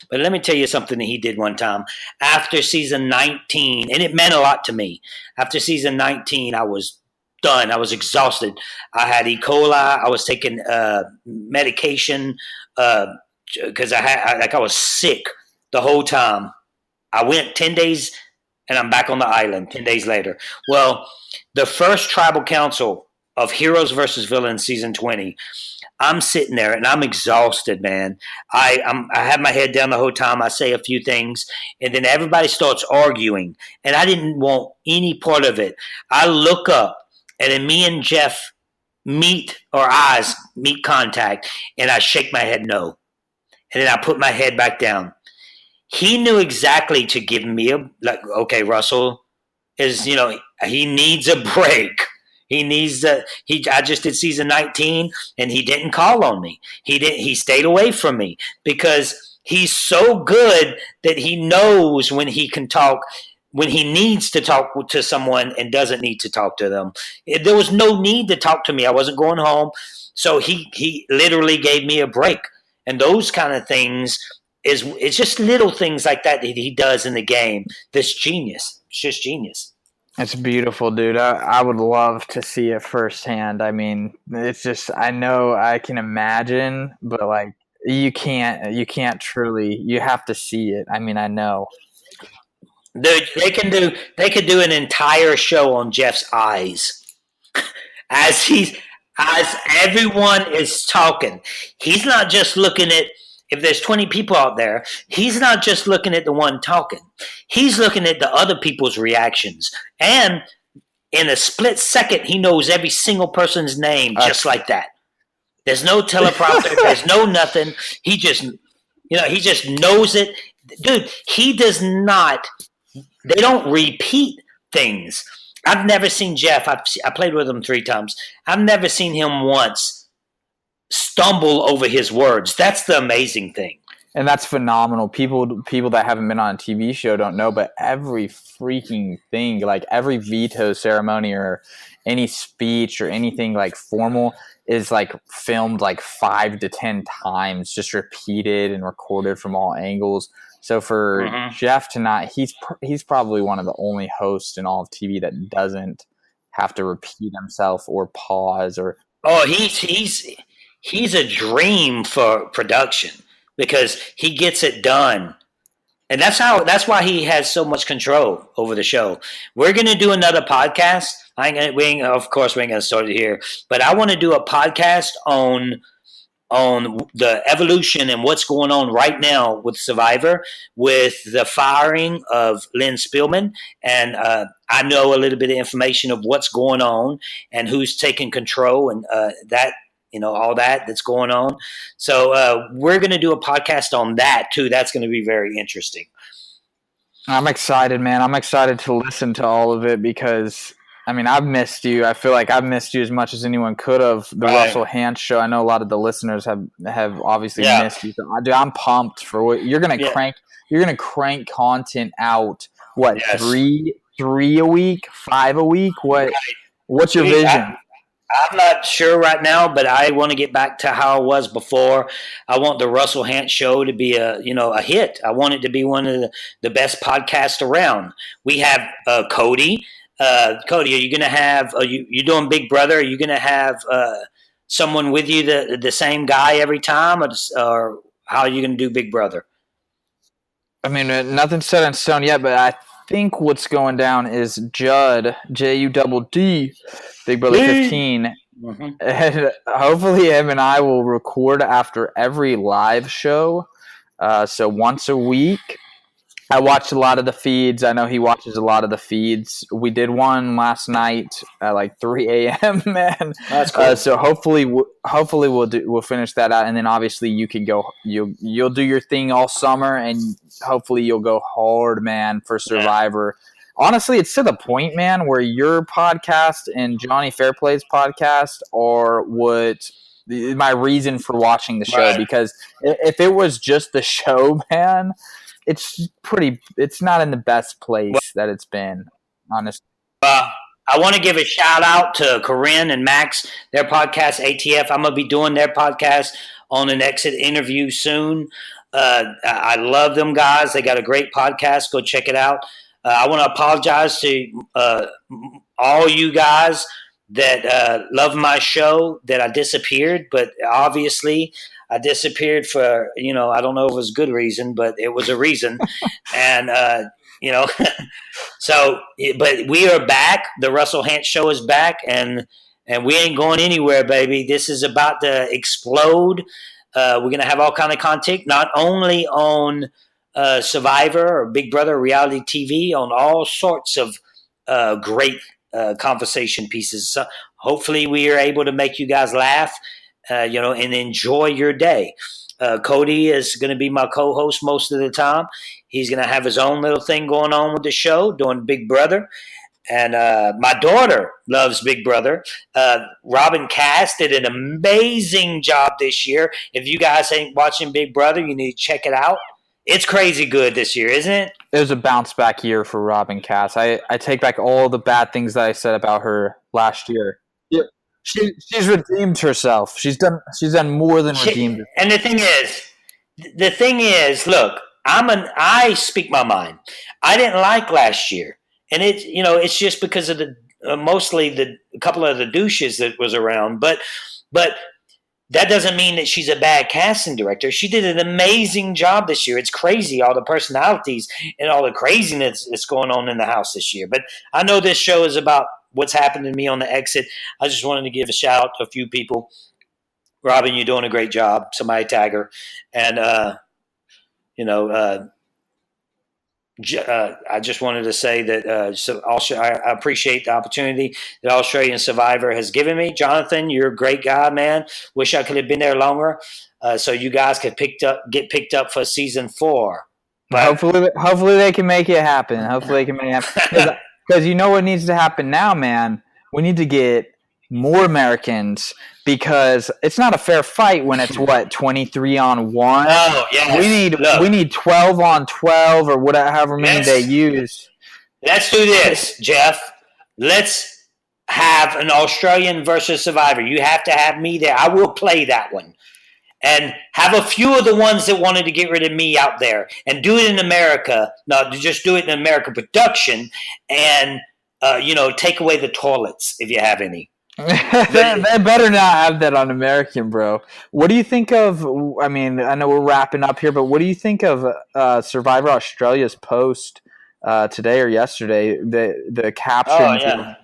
But let me tell you something that he did one time. After season 19, and it meant a lot to me. After season 19, I was done. I was exhausted. I had E. coli. I was taking medication because I was sick the whole time. I went 10 days and I'm back on the island 10 days later. Well, the first tribal council of Heroes versus Villains season 20, I'm sitting there and I'm exhausted, man. I have my head down the whole time. I say a few things and then everybody starts arguing and I didn't want any part of it. I look up and then me and Jeff meet, our eyes meet contact, and I shake my head no. And then I put my head back down. He knew exactly to give me okay, Russell is, he needs a break. I just did season 19 and he didn't call on me. He stayed away from me because he's so good that he knows when he can talk, when he needs to talk to someone and doesn't need to talk to them. There was no need to talk to me. I wasn't going home. So he literally gave me a break. And those kind of things it's just little things like that he does in the game. That's genius. It's just genius. It's beautiful, dude. I would love to see it firsthand. I mean, it's just, I know I can imagine, but like you can't truly, you have to see it. I mean, I know. Dude, they could do an entire show on Jeff's eyes as everyone is talking. He's not just looking at, if there's 20 people out there, he's not just looking at the one talking. He's looking at the other people's reactions. And in a split second, he knows every single person's name just like that. There's no teleprompter. There's no nothing. He just knows it. Dude, he does not, they don't repeat things. I've never seen Jeff. I played with him 3 times. I've never seen him once stumble over his words. That's the amazing thing. And that's phenomenal. People that haven't been on a TV show don't know, but every freaking thing, like every veto ceremony or any speech or anything like formal is like filmed like 5 to 10 times, just repeated and recorded from all angles. So for Jeff to not, he's probably one of the only hosts in all of TV that doesn't have to repeat himself or pause or. Oh, he's a dream for production because he gets it done. And that's why he has so much control over the show. We're going to do another podcast. Of course, we ain't going to start it here, but I want to do a podcast on the evolution and what's going on right now with Survivor, with the firing of Lynn Spielman. And I know a little bit of information of what's going on and who's taking control and that, all that's going on. So we're going to do a podcast on that too. That's going to be very interesting. I'm excited, man. I'm excited to listen to all of it because, I mean, I've missed you. I feel like I've missed you as much as anyone could have. The Russell Hantz show. I know a lot of the listeners have obviously missed you. So, dude, I'm pumped for what you're going to crank. You're going to crank content out. What, 3 a week, 5 a week? What's your vision? I'm not sure right now, but I want to get back to how I was before. I want the Russell Hantz show to be a hit. I want it to be one of the best podcasts around. We have Cody. Cody, are you going to have? You're doing Big Brother? Are you going to have someone with you, the same guy every time, or how are you going to do Big Brother? I mean, nothing's set in stone yet, but I think what's going down is Judd, Judd, Big Brother 15, and hopefully him and I will record after every live show, so once a week. I watched a lot of the feeds. I know he watches a lot of the feeds. We did one last night at like 3 a.m. Man, that's cool. So hopefully we'll finish that out, and then obviously you can go. You'll do your thing all summer, and hopefully you'll go hard, man, for Survivor. Honestly, it's to the point, man, where your podcast and Johnny Fairplay's podcast are what my reason for watching the show. Because if it was just the show, man. It's not in the best place that it's been, honestly. I want to give a shout out to Corinne and Max, their podcast, ATF. I'm going to be doing their podcast on an exit interview soon. I love them guys. They got a great podcast. Go check it out. I want to apologize to all you guys that love my show that I disappeared, but obviously I disappeared for, I don't know if it was a good reason, but it was a reason. And, so, but we are back. The Russell Hantz show is back, and we ain't going anywhere, baby. This is about to explode. We're going to have all kind of content, not only on Survivor or Big Brother reality TV, on all sorts of great conversation pieces. So hopefully we are able to make you guys laugh, and enjoy your day. Cody is going to be my co-host most of the time. He's going to have his own little thing going on with the show, doing Big Brother. And my daughter loves Big Brother. Robin Cass did an amazing job this year. If you guys ain't watching Big Brother, you need to check it out. It's crazy good this year, isn't it? It was a bounce back year for Robin Cass. I take back all the bad things that I said about her last year. Yeah. She's redeemed herself. She's done more than redeemed herself. And the thing is, look, I speak my mind. I didn't like last year. And it's just because of mostly a couple of the douches that was around, but that doesn't mean that she's a bad casting director. She did an amazing job this year. It's crazy, all the personalities and all the craziness that's going on in the house this year. But I know this show is about what's happened to me on the exit. I just wanted to give a shout out to a few people. Robin, you're doing a great job. Somebody tag her, and I just wanted to say that I appreciate the opportunity that Australian Survivor has given me. Jonathan, you're a great guy, man. Wish I could have been there longer, so you guys could get picked up for season 4. But hopefully they can make it happen. Hopefully they can make it happen. Because you know what needs to happen now, man? We need to get more Americans, because it's not a fair fight when it's 23 on 1. Oh, yes. We need 12 on 12 or whatever, however many they use. Let's do this, Jeff. Let's have an Australian versus Survivor. You have to have me there. I will play that one. And have a few of the ones that wanted to get rid of me out there, and do it in America. No, just do it in American production, and take away the toilets if you have any. They better not have that on American, bro. What do you think of? I mean, I know we're wrapping up here, but what do you think of Survivor Australia's post today or yesterday? The caption.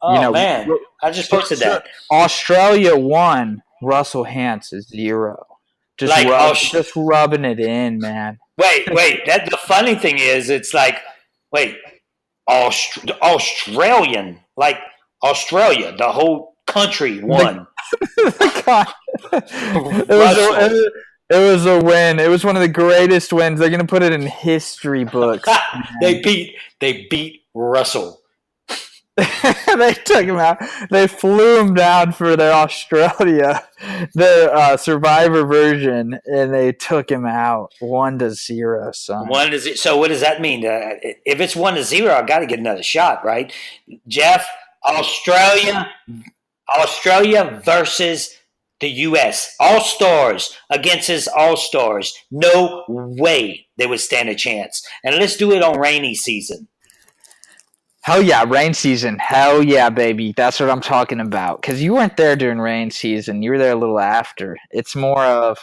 Oh yeah. Man, I just posted that. Australia won. Russell Hantz is 0. Just rubbing it in, man. Wait. The funny thing is, it's like, Australian, like Australia, the whole country won. It was a win. It was one of the greatest wins. They're gonna put it in history books. They beat Russell. They took him out. They flew him down for their Survivor version, and they took him out 1-0. Son. 1-0. So what does that mean? If it's 1-0, I got to get another shot, right? Jeff, Australia versus the U.S. All-Stars against his All-Stars. No way they would stand a chance. And let's do it on rainy season. Hell yeah, rain season. Hell yeah, baby. That's what I'm talking about. Because you weren't there during rain season. You were there a little after. It's more of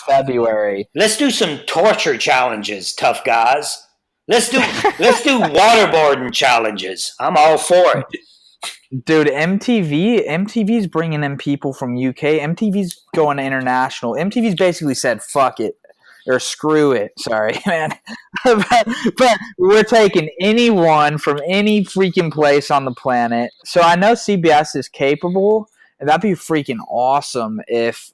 February. Let's do some torture challenges, tough guys. Let's do waterboarding challenges. I'm all for it. Dude, MTV's bringing in people from UK. MTV's going international. MTV's basically said, fuck it. Or screw it, sorry, man. but we're taking anyone from any freaking place on the planet. So I know CBS is capable, and that'd be freaking awesome if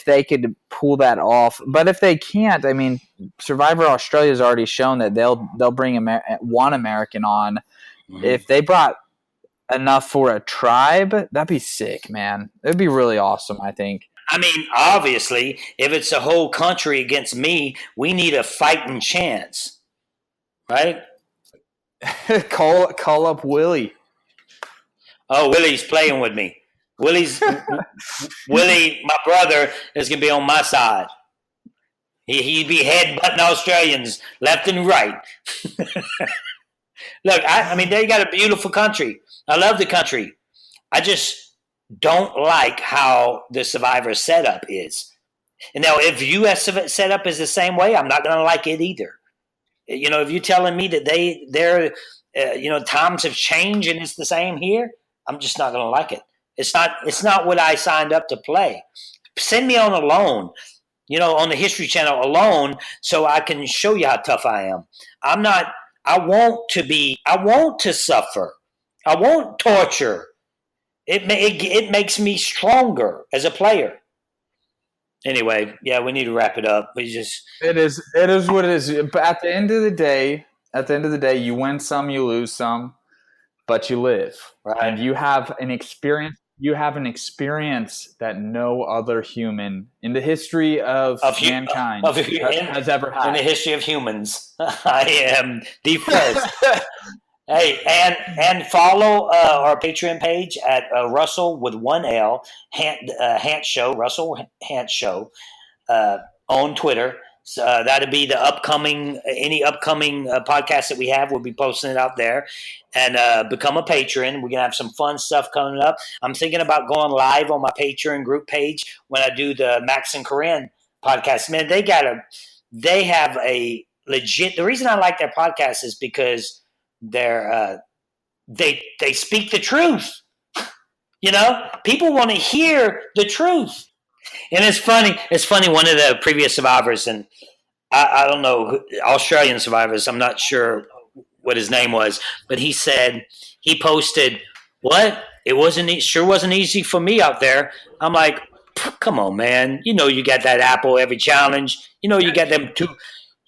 they could pull that off. But if they can't, I mean, Survivor Australia's already shown that they'll bring one American on. Mm-hmm. If they brought enough for a tribe, that'd be sick, man. It'd be really awesome, I think. I mean, obviously, if it's a whole country against me, we need a fighting chance, right? Call up Willie. Oh, Willie's playing with me. Willie, my brother, is gonna be on my side. He'd be headbutting Australians left and right. Look, I mean, they got a beautiful country. I love the country. I just don't like how the Survivor setup is. And now, if U.S. setup is the same way, I'm not going to like it either. You know, if you're telling me that they're times have changed and it's the same here, I'm just not going to like it. It's not what I signed up to play. Send me on alone, on the History Channel alone, so I can show you how tough I am. I want to suffer. I want torture. It makes me stronger as a player. Anyway, yeah, we need to wrap it up. It is what it is. But at the end of the day, you win some, you lose some, but you live. Right. And you have an experience. You have an experience that no other human in the history of mankind has ever had. In the history of humans, I am the first. Hey, and follow our Patreon page at Russell with one L, Hantz Show, Russell Hantz Show, on Twitter. So, that'll be any upcoming podcasts that we have. We'll be posting it out there. And become a patron. We're going to have some fun stuff coming up. I'm thinking about going live on my Patreon group page when I do the Max and Corinne podcast. Man, they have a legit – the reason I like their podcast is because they speak the truth. People want to hear the truth. And it's funny. One of the previous survivors, and I don't know, Australian survivors, I'm not sure what his name was, but he said, he posted, what? Sure wasn't easy for me out there. I'm like, come on, man. You got that apple every challenge. You got them two.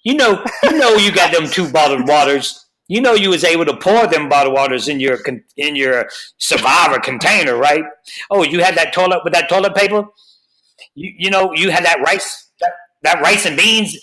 You got them two bottled waters. You was able to pour them bottled waters in your survivor container, right? Oh, you had that toilet with that toilet paper. You had that rice, that rice and beans,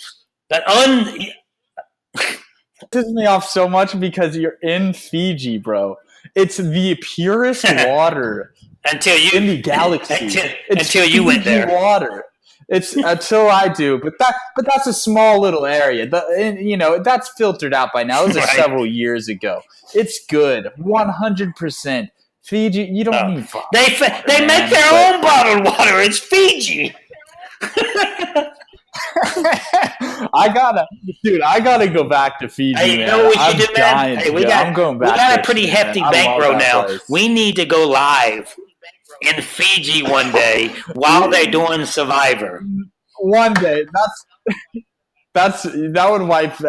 pisses me off so much because you're in Fiji, bro. It's the purest water in the galaxy. Until you went there. Water. It's until I do, but that's a small little area. That's filtered out by now. This is several years ago. It's good, 100%. Fiji, you don't need. They make their own bottled water. It's Fiji. I gotta go back to Fiji. Hey, you know what you do, man? I'm going back. We got a pretty hefty bankroll now. Place. We need to go live in Fiji one day while they're doing Survivor. One day, that would wipe.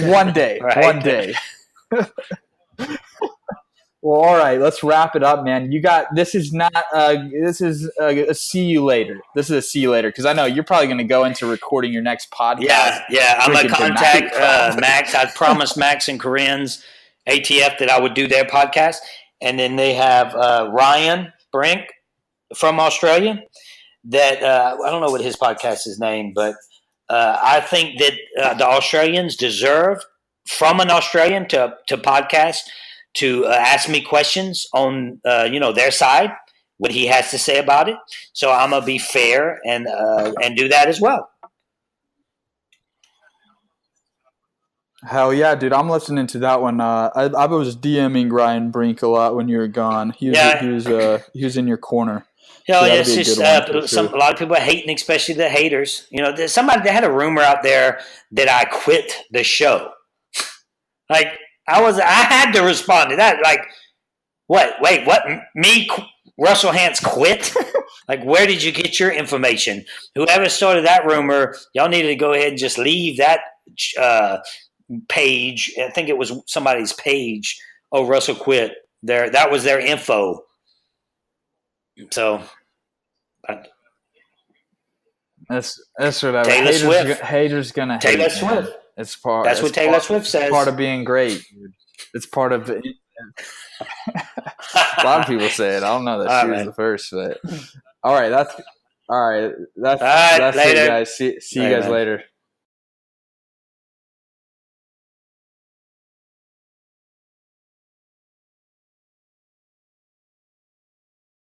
One day, right. One day. Well, all right, let's wrap it up, man. This is a see you later. This is a see you later because I know you're probably going to go into recording your next podcast. Yeah. I'm going to contact Max. I promised Max and Corinne's ATF that I would do their podcast. And then they have Ryan Brink from Australia that I don't know what his podcast is named, but I think that the Australians deserve from an Australian to podcast to ask me questions on their side, what he has to say about it. So I'm gonna be fair and do that as well. Hell yeah, dude! I'm listening to that one. I was DMing Ryan Brink a lot when you were gone. He was in your corner. Yeah, it's just a lot of people are hating, especially the haters. There's they had a rumor out there that I quit the show. Like. I had to respond to that. Like, what? Wait, what? Me, Russell Hantz quit? Like, where did you get your information? Whoever started that rumor, y'all needed to go ahead and just leave that page. I think it was somebody's page. Oh, Russell quit. That was their info. So, that's whatever. Taylor Swift. Haters gonna hate. Taylor Swift. Man. That's what Taylor Swift says. It's part of being great. It's part of it. A lot of people say it. I don't know that she was the first, but all right. That's it, guys. See you guys later.